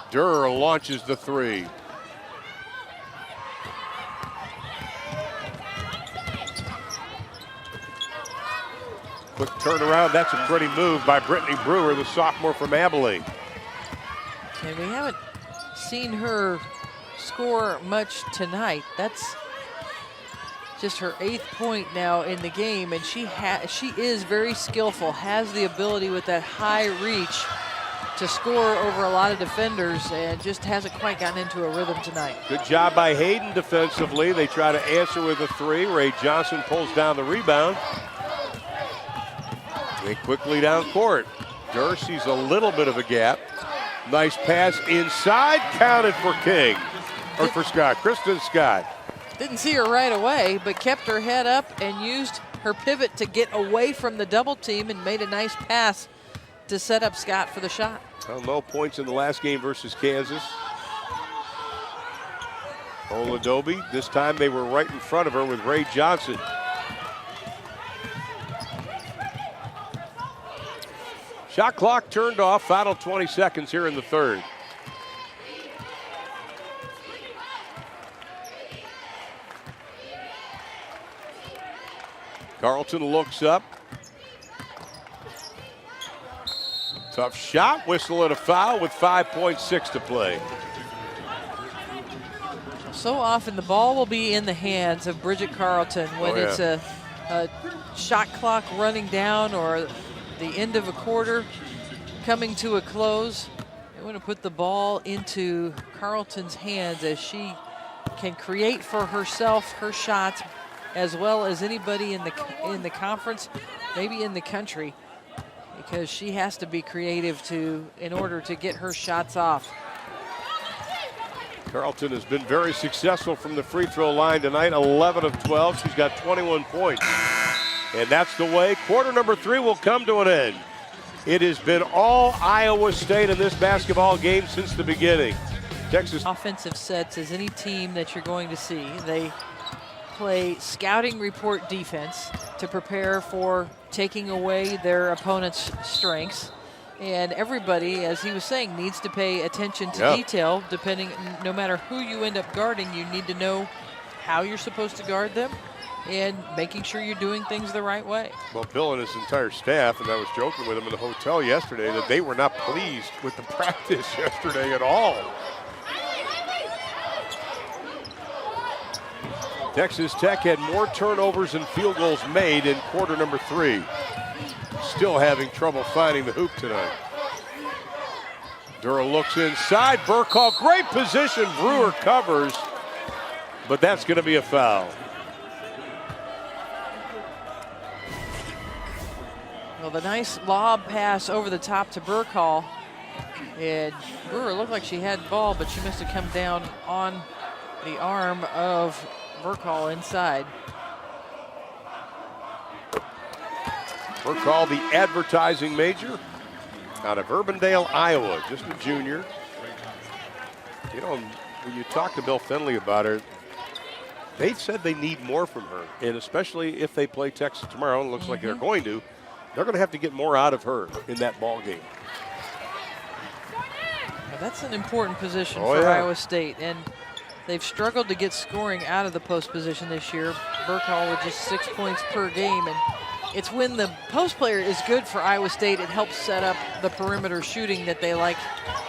Durr launches the three. Quick turnaround. That's a pretty move by Brittany Brewer, the sophomore from Abilene. And we haven't seen her score much tonight. That's just her 8th point now in the game, and she is very skillful, has the ability with that high reach to score over a lot of defenders, and just hasn't quite gotten into a rhythm tonight. Good job by Hayden defensively. They try to answer with a three. Ray Johnson pulls down the rebound. They quickly down court. Durr sees a little bit of a gap. Nice pass inside, counted for King, or for Scott, Kristen Scott. Didn't see her right away, but kept her head up and used her pivot to get away from the double team and made a nice pass to set up Scott for the shot. Well, no points in the last game versus Kansas. Oladobe, this time they were right in front of her with Ray Johnson. Shot clock turned off, final 20 seconds here in the third. Carleton looks up. Tough shot, whistle and a foul with 5.6 to play. So often the ball will be in the hands of Bridget Carleton when it's a shot clock running down or the end of a quarter coming to a close. They want to put the ball into Carleton's hands as she can create for herself her shots, as well as anybody in the conference, maybe in the country, because she has to be creative in order to get her shots off. Carleton has been very successful from the free throw line tonight, 11 of 12. She's got 21 points. And that's the way quarter number 3 will come to an end. It has been all Iowa State in this basketball game since the beginning. Texas offensive sets as any team that you're going to see. They play scouting report defense to prepare for taking away their opponent's strengths. And everybody, as he was saying, needs to pay attention to detail. No matter who you end up guarding, you need to know how you're supposed to guard them and making sure you're doing things the right way. Well, Bill and his entire staff, and I was joking with them in the hotel yesterday, that they were not pleased with the practice yesterday at all. Texas Tech had more turnovers and field goals made in quarter number 3. Still having trouble finding the hoop tonight. Durrell looks inside. Burkall, great position. Brewer covers, but that's going to be a foul. Well, the nice lob pass over the top to Burkall. And Brewer looked like she had the ball, but she must have come down on the arm of Burkall inside. Burkall, the advertising major out of Urbandale, Iowa, just a junior. You know, when you talk to Bill Finley about her, they said they need more from her, and especially if they play Texas tomorrow, and it looks like they're going to have to get more out of her in that ball game. Well, that's an important position for Iowa State, and they've struggled to get scoring out of the post position this year. Burkall with just 6 points per game, and it's when the post player is good for Iowa State, it helps set up the perimeter shooting that they like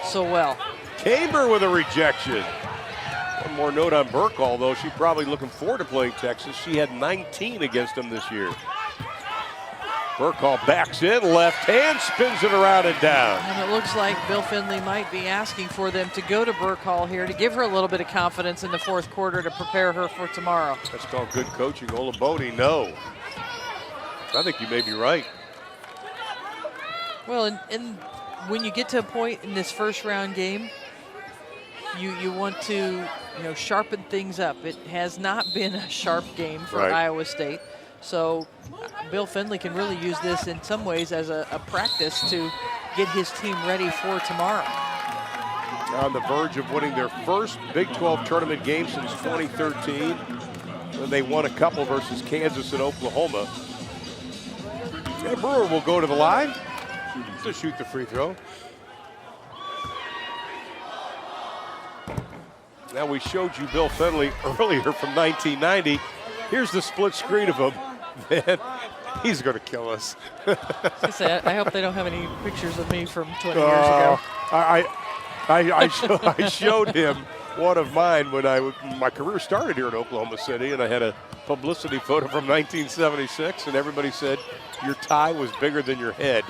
so well. Caber with a rejection. One more note on Burkall, though. She's probably looking forward to playing Texas. She had 19 against them this year. Burkall backs in, left hand, spins it around and down. And it looks like Bill Finley might be asking for them to go to Burkall here to give her a little bit of confidence in the fourth quarter to prepare her for tomorrow. That's called good coaching. Ola Bodie, no. I think you may be right. Well, and when you get to a point in this first round game, you want to sharpen things up. It has not been a sharp game for Iowa State. So Bill Finley can really use this in some ways as a practice to get his team ready for tomorrow. On the verge of winning their first Big 12 tournament game since 2013, when they won a couple versus Kansas and Oklahoma. And Brewer will go to the line to shoot the free throw. Now, we showed you Bill Finley earlier from 1990. Here's the split screen of him. Man, he's going to kill us. I hope they don't have any pictures of me from 20 years ago. I showed him one of mine when my career started here in Oklahoma City, and I had a publicity photo from 1976, and everybody said, your tie was bigger than your head.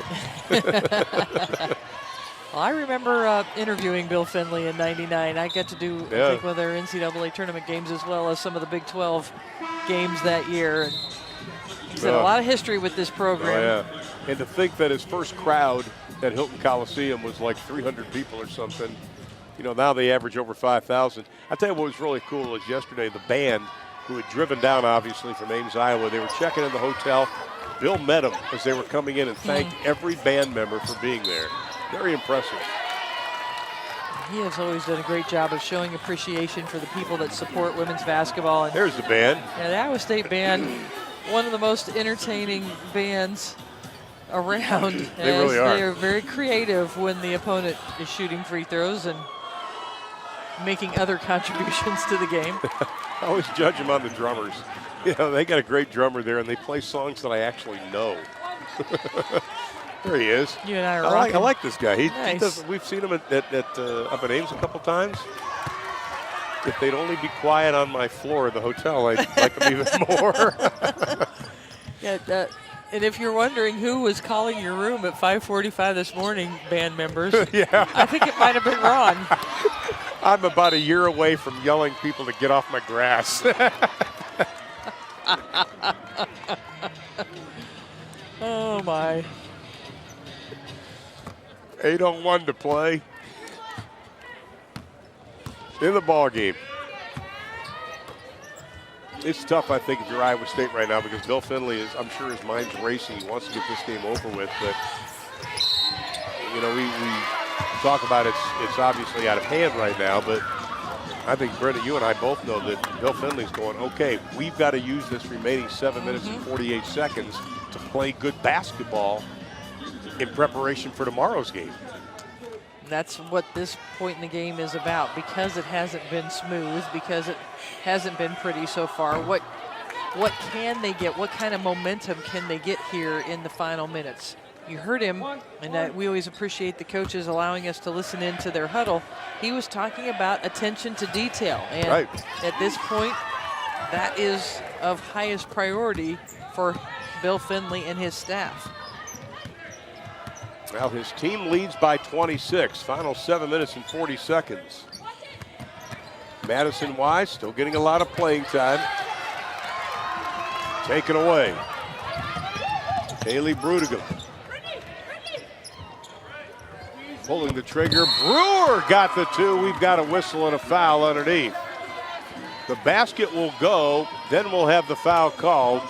Well, I remember interviewing Bill Finley in '99. I got to do, I think, one of their NCAA tournament games as well as some of the Big 12 games that year. And he's had a lot of history with this program. Oh, yeah. And to think that his first crowd at Hilton Coliseum was like 300 people or something. Now they average over 5,000. I'll tell you what was really cool is yesterday the band, who had driven down, obviously, from Ames, Iowa, they were checking in the hotel. Bill met them as they were coming in and thanked every band member for being there. Very impressive. He has always done a great job of showing appreciation for the people that support women's basketball. And there's the band. Yeah, the Iowa State band, one of the most entertaining bands around. They really are. They are very creative when the opponent is shooting free throws and making other contributions to the game. I always judge them on the drummers. They got a great drummer there, and they play songs that I actually know. There he is. You and I are I like this guy. He nice. We've seen him up at Ames a couple times. If they'd only be quiet on my floor of the hotel, I'd like them even more. Yeah, and if you're wondering who was calling your room at 5:45 this morning, band members, yeah, I think it might have been Ron. I'm about a year away from yelling people to get off my grass. Oh, my. 8:01 to play in the ball game. It's tough, I think, if you're Iowa State right now because Bill Finley is, I'm sure his mind's racing. He wants to get this game over with, but we talk about it's obviously out of hand right now, but I think, Brenda, you and I both know that Bill Finley's going, okay, we've got to use this remaining 7 minutes and 48 seconds to play good basketball in preparation for tomorrow's game. That's what this point in the game is about, because it hasn't been smooth, because it hasn't been pretty so far. What can they get? What kind of momentum can they get here in the final minutes? You heard him, and we always appreciate the coaches allowing us to listen into their huddle. He was talking about attention to detail, and at this point, that is of highest priority for Bill Finley and his staff. Now his team leads by 26. Final 7 minutes and 40 seconds. Madison Wise still getting a lot of playing time. Taken away. Haley Brudigam. Pulling the trigger. Brewer got the two. We've got a whistle and a foul underneath. The basket will go. Then we'll have the foul called.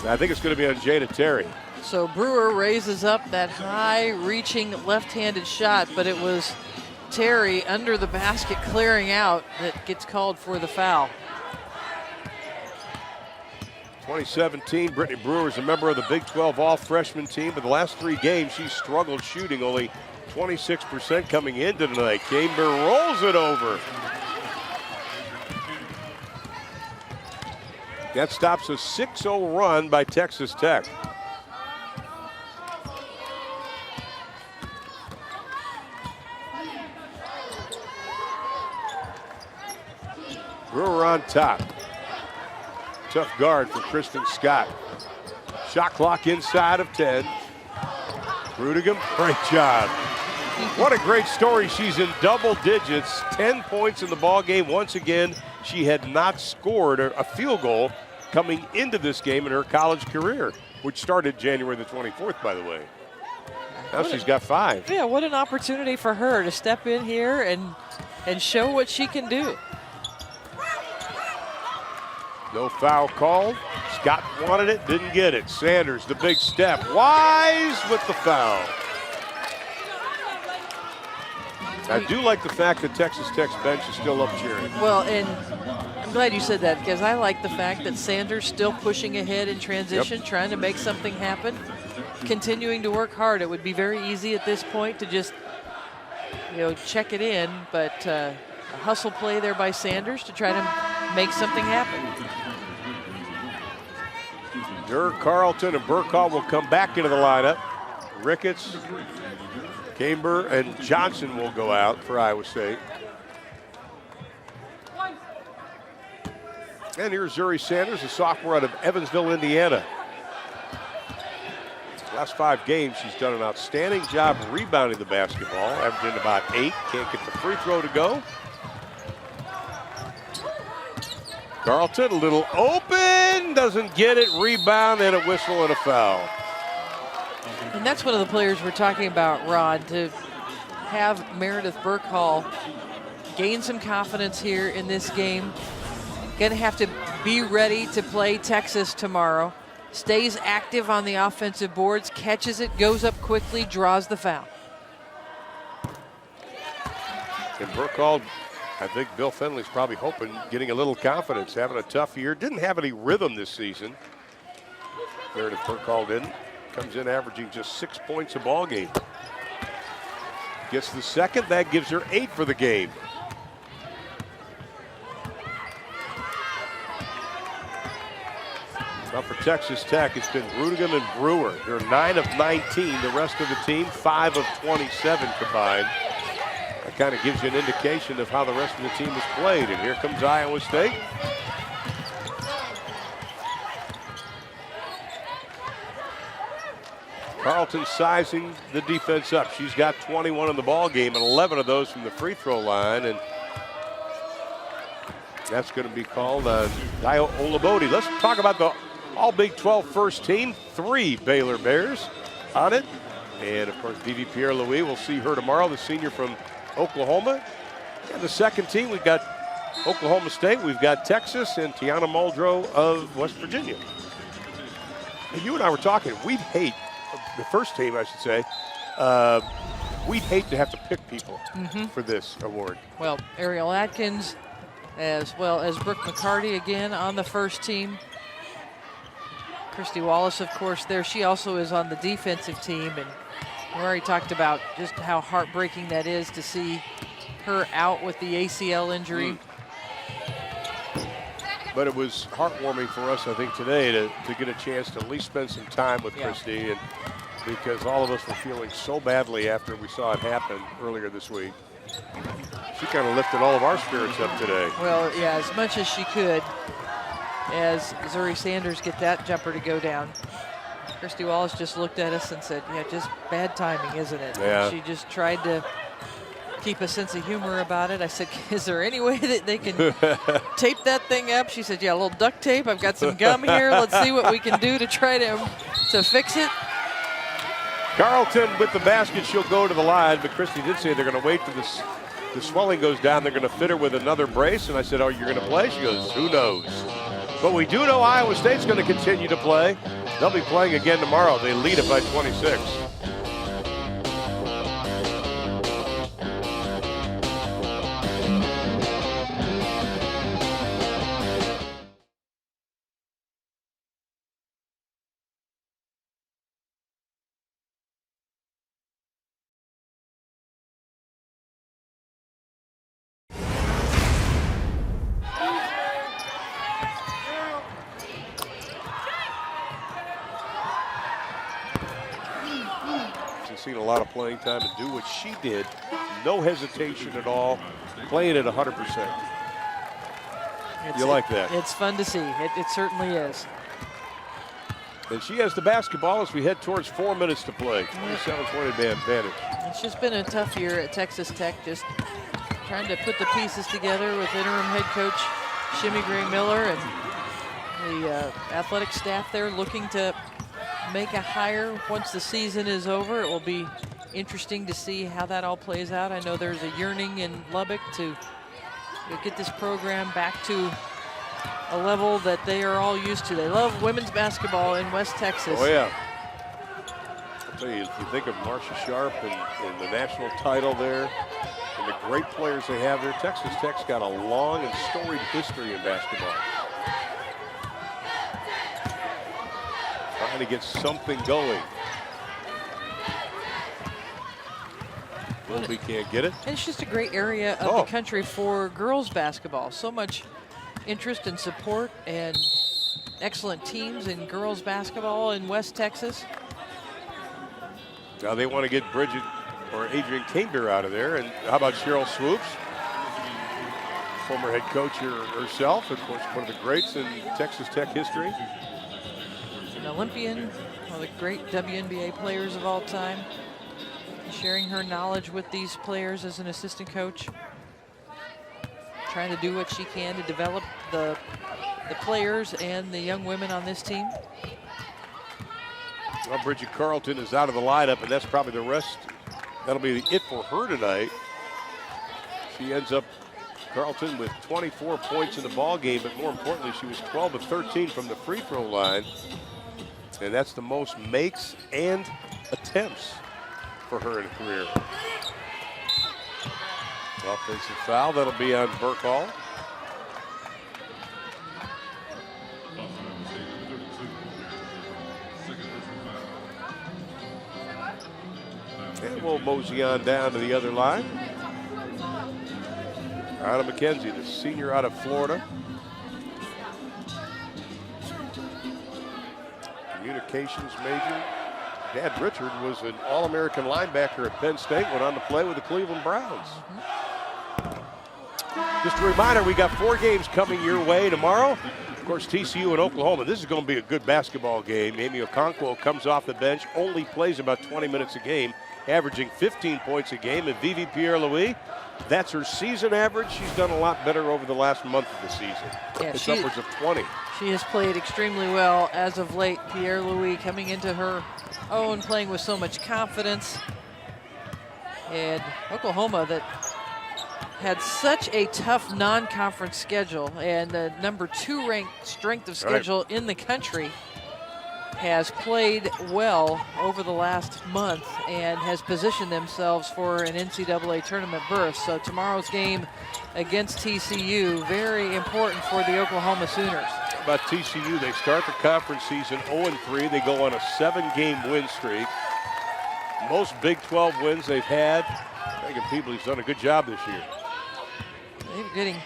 I think it's going to be on Jada Terry. So Brewer raises up that high-reaching left-handed shot, but it was Terry under the basket clearing out that gets called for the foul. 2017, Brittany Brewer is a member of the Big 12 all-freshman team, but the last 3 games she's struggled shooting, only 26% coming into tonight. Camber rolls it over. That stops a 6-0 run by Texas Tech. Brewer on top. Tough guard for Kristen Scott. Shot clock inside of 10. Rudiger, great job. What a great story. She's in double digits, 10 points in the ball game. Once again, she had not scored a field goal coming into this game in her college career, which started January the 24th, by the way. Now she's got 5. Yeah, what an opportunity for her to step in here and show what she can do. No foul called. Scott wanted it, didn't get it. Sanders, the big step. Wise with the foul. I do like the fact that Texas Tech's bench is still up cheering. Well, and I'm glad you said that, because I like the fact that Sanders still pushing ahead in transition, trying to make something happen, continuing to work hard. It would be very easy at this point to just, check it in, but a hustle play there by Sanders to try to make something happen. Durr, Carlton, and Burkhall will come back into the lineup. Ricketts, Camber, and Johnson will go out for Iowa State. And here's Zuri Sanders, a sophomore out of Evansville, Indiana. Last 5 games, she's done an outstanding job rebounding the basketball, averaging about 8. Can't get the free throw to go. Carlton, a little open, doesn't get it, rebound, and a whistle and a foul. And that's one of the players we're talking about, Rod, to have Meredith Burkhall gain some confidence here in this game. Going to have to be ready to play Texas tomorrow. Stays active on the offensive boards, catches it, goes up quickly, draws the foul. And Burkhall, I think Bill Finley's probably hoping, getting a little confidence, having a tough year. Didn't have any rhythm this season. Meredith Burkhall didn't. Comes in averaging just 6 points a ball game. Gets the second, that gives her 8 for the game. Now for Texas Tech, it's been Rudiger and Brewer. They're 9 of 19. The rest of the team, 5 of 27 combined. That kind of gives you an indication of how the rest of the team has played. And here comes Iowa State. Carlton sizing the defense up. She's got 21 in the ball game and 11 of those from the free throw line. And that's going to be called Dio Olabode. Let's talk about the All Big 12 first team. 3 Baylor Bears on it. And of course, Vivi Pierre-Louis, we'll see her tomorrow, the senior from Oklahoma. And the second team, we've got Oklahoma State, we've got Texas, and Tiana Muldrow of West Virginia. And you and I were talking, we'd hate, the first team I should say, we'd hate to have to pick people for this award. Well, Ariel Atkins, as well as Brooke McCarty again on the first team. Christy Wallace, of course, there. She also is on the defensive team, and we already talked about just how heartbreaking that is to see her out with the ACL injury. But it was heartwarming for us, I think, today to get a chance to at least spend some time with Christy, and because all of us were feeling so badly after we saw it happen earlier this week. She kind of lifted all of our spirits up today. Well, yeah, as much as she could, as Zuri Sanders get that jumper to go down. Christy Wallace just looked at us and said, yeah, just bad timing, isn't it? Yeah. And she just tried to keep a sense of humor about it. I said, is there any way that they can tape that thing up? She said, yeah, a little duct tape. I've got some gum here. Let's see what we can do to try to fix it. Carlton with the basket, she'll go to the line, but Christy did say they're going to wait till the swelling goes down. They're going to fit her with another brace, and I said, oh, you're going to play? She goes, who knows? But we do know Iowa State's going to continue to play. They'll be playing again tomorrow. They lead it by 26. Seen a lot of playing time and do what she did. No hesitation at all. Playing at 100%. You like that? It's fun to see. It certainly is. And she has the basketball as we head towards 4 minutes to play. 27-point advantage. It's just been a tough year at Texas Tech, just trying to put the pieces together with interim head coach Shimmy Gray-Miller and the athletic staff there looking to make a hire once the season is over. It will be interesting to see how that all plays out. I know there's a yearning in Lubbock to get this program back to a level that they are all used to. They love women's basketball in West Texas. Oh, yeah. I'll tell you, if you think of Marcia Sharp and the national title there and the great players they have there, Texas Tech's got a long and storied history in basketball. Trying to get something going. Wilby can't get it. And it's just a great area of the country for girls basketball. So much interest and support and excellent teams in girls basketball in West Texas. Now they want to get Bridget or Adrian Cainbeer out of there. And how about Cheryl Swoops? Former head coach herself, of course, one of the greats in Texas Tech history. An Olympian, one of the great WNBA players of all time. Sharing her knowledge with these players as an assistant coach. Trying to do what she can to develop the players and the young women on this team. Well, Bridget Carlton is out of the lineup, and that's probably the rest. That'll be it for her tonight. She ends up, Carlton, with 24 points in the ball game, but more importantly, she was 12 of 13 from the free throw line. And that's the most makes and attempts for her in a career. Offensive foul, that'll be on Burkhall. And we'll mosey on down to the other line. Ionna Mckenzie, the senior out of Florida. Communications major. Dad Richard was an All-American linebacker at Penn State, went on to play with the Cleveland Browns. Just a reminder, we got 4 games coming your way tomorrow. Of course, TCU and Oklahoma. This is going to be a good basketball game. Amy Okonkwo comes off the bench, only plays about 20 minutes a game, averaging 15 points a game. And Vivi Pierre-Louis, that's her season average. She's done a lot better over the last month of the season. Yeah, it's upwards of 20. She has played extremely well as of late. Pierre-Louis coming into her own, playing with so much confidence. And Oklahoma, that had such a tough non-conference schedule and the #2 ranked strength of schedule in the country, has played well over the last month and has positioned themselves for an NCAA tournament berth. So tomorrow's game against TCU, very important for the Oklahoma Sooners. About TCU, they start the conference season 0-3. They go on a 7-game win streak. Most Big 12 wins they've had. Megan Peebley's done a good job this year. They're getting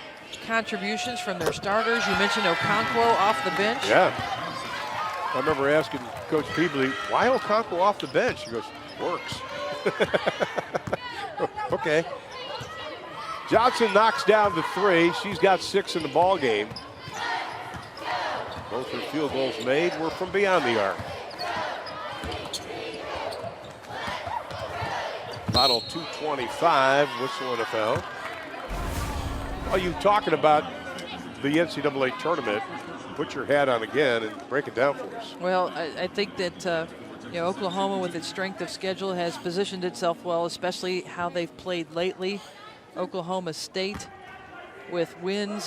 contributions from their starters. You mentioned Okonkwo off the bench. Yeah. I remember asking Coach Peebley, why Okonkwo off the bench? He goes, works. Okay. Johnson knocks down the 3. She's got 6 in the ball game. Both her field goals made were from beyond the arc. Final 2:25, whistle and a foul. While you're talking about the NCAA tournament, put your hat on again and break it down for us. Well, I think that Oklahoma, with its strength of schedule, has positioned itself well, especially how they've played lately. Oklahoma State with a win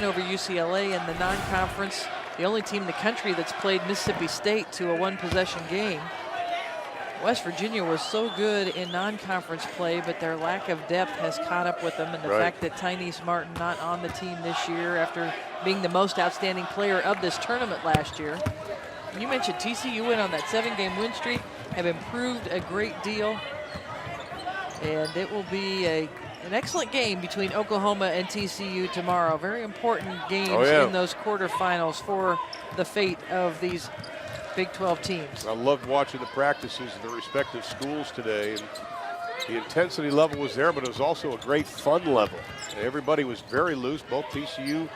over UCLA in the non-conference, the only team in the country that's played Mississippi State to a 1-possession game. West Virginia was so good in non-conference play, but their lack of depth has caught up with them, and the fact that Tyneese Martin not on the team this year after being the most outstanding player of this tournament last year. And you mentioned TCU went on that 7-game win streak, have improved a great deal, and it will be an excellent game between Oklahoma and TCU tomorrow. Very important games in those quarterfinals for the fate of these Big 12 teams. I loved watching the practices of the respective schools today, and the intensity level was there, but it was also a great fun level. Everybody was very loose, both TCU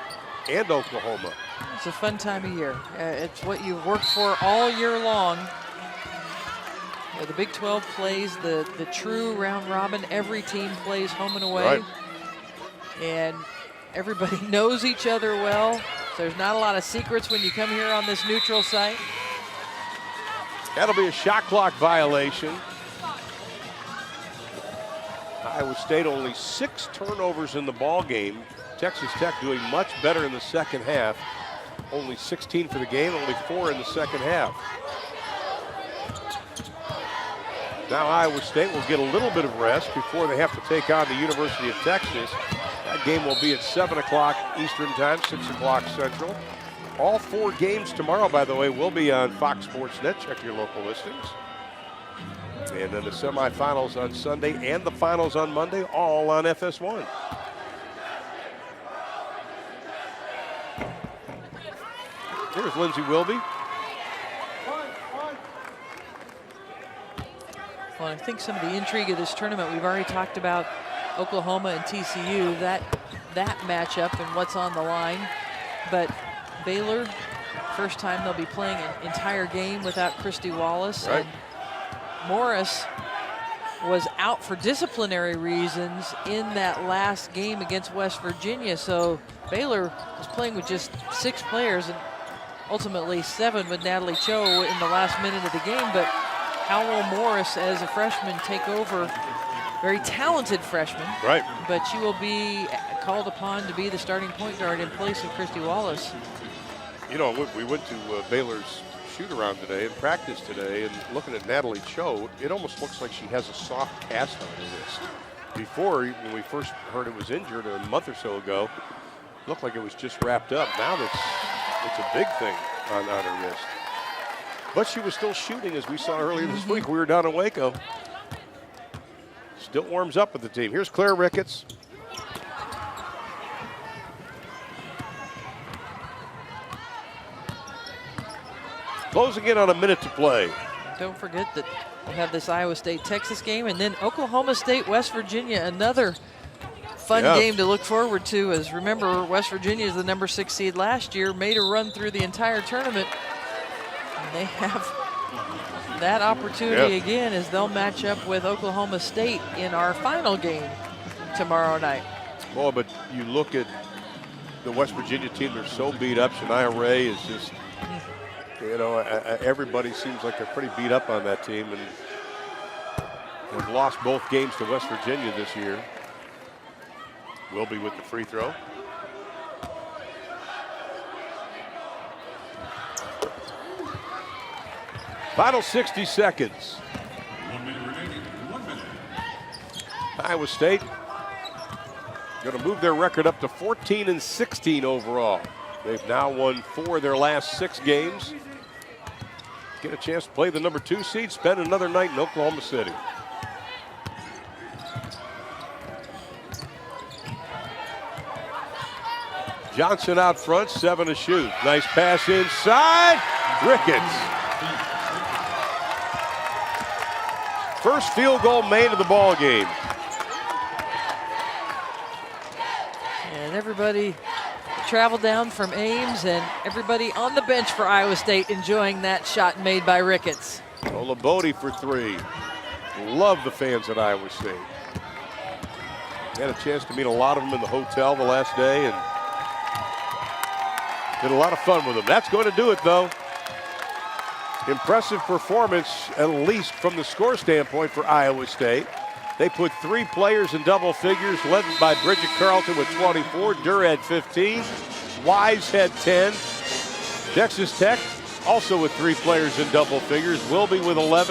and Oklahoma. It's a fun time of year. It's what you've worked for all year long. The Big 12 plays the true round robin. Every team plays home and away. Right. And everybody knows each other well. So there's not a lot of secrets when you come here on this neutral site. That'll be a shot clock violation. Iowa State only 6 turnovers in the ball game. Texas Tech doing much better in the second half. Only 16 for the game, only 4 in the second half. Now Iowa State will get a little bit of rest before they have to take on the University of Texas. That game will be at 7 o'clock Eastern time, 6 o'clock Central. All 4 games tomorrow, by the way, will be on Fox Sports Net. Check your local listings. And then the semifinals on Sunday and the finals on Monday, all on FS1. Here's Lindsay Wilby. Well, I think some of the intrigue of this tournament, we've already talked about Oklahoma and TCU, that matchup and what's on the line. But Baylor, first time they'll be playing an entire game without Christy Wallace. Right. And Morris was out for disciplinary reasons in that last game against West Virginia. So Baylor was playing with just 6 players and ultimately 7 with Natalie Cho in the last minute of the game. But how will Morris, as a freshman, take over? Very talented freshman. Right. But she will be called upon to be the starting point guard in place of Christy Wallace. You know, we went to Baylor's shoot-around today and practice today, and looking at Natalie Cho, it almost looks like she has a soft cast on her wrist. Before, when we first heard it was injured a month or so ago, it looked like it was just wrapped up. Now it's a big thing on her wrist. But she was still shooting, as we saw earlier this week. We were down in Waco. Still warms up with the team. Here's Claire Ricketts. Closing in on a minute to play. Don't forget that we'll have this Iowa State-Texas game, and then Oklahoma State-West Virginia, another fun game to look forward to. As remember, West Virginia is the number 6 seed last year, made a run through the entire tournament. And they have that opportunity again as they'll match up with Oklahoma State in our final game tomorrow night. Well, but you look at the West Virginia team, they're so beat up. Shania Ray is just, you know, everybody seems like they're pretty beat up on that team, and have lost both games to West Virginia this year. Will be with the free throw. Final 60 seconds. 1 minute remaining. 1 minute. Iowa State going to move their record up to 14-16 overall. They've now won 4 of their last 6 games. Get a chance to play the number 2 seed, spend another night in Oklahoma City. Johnson out front, 7 to shoot. Nice pass inside. Ricketts. First field goal made of the ball game. And everybody traveled down from Ames, and everybody on the bench for Iowa State enjoying that shot made by Ricketts. Ola Bodie for 3. Love the fans at Iowa State. Had a chance to meet a lot of them in the hotel the last day and did a lot of fun with them. That's going to do it, though. Impressive performance, at least from the score standpoint, for Iowa State. They put 3 players in double figures, led by Bridget Carlton with 24. Durr had 15. Wise had 10. Texas Tech also with 3 players in double figures. Wilby with 11.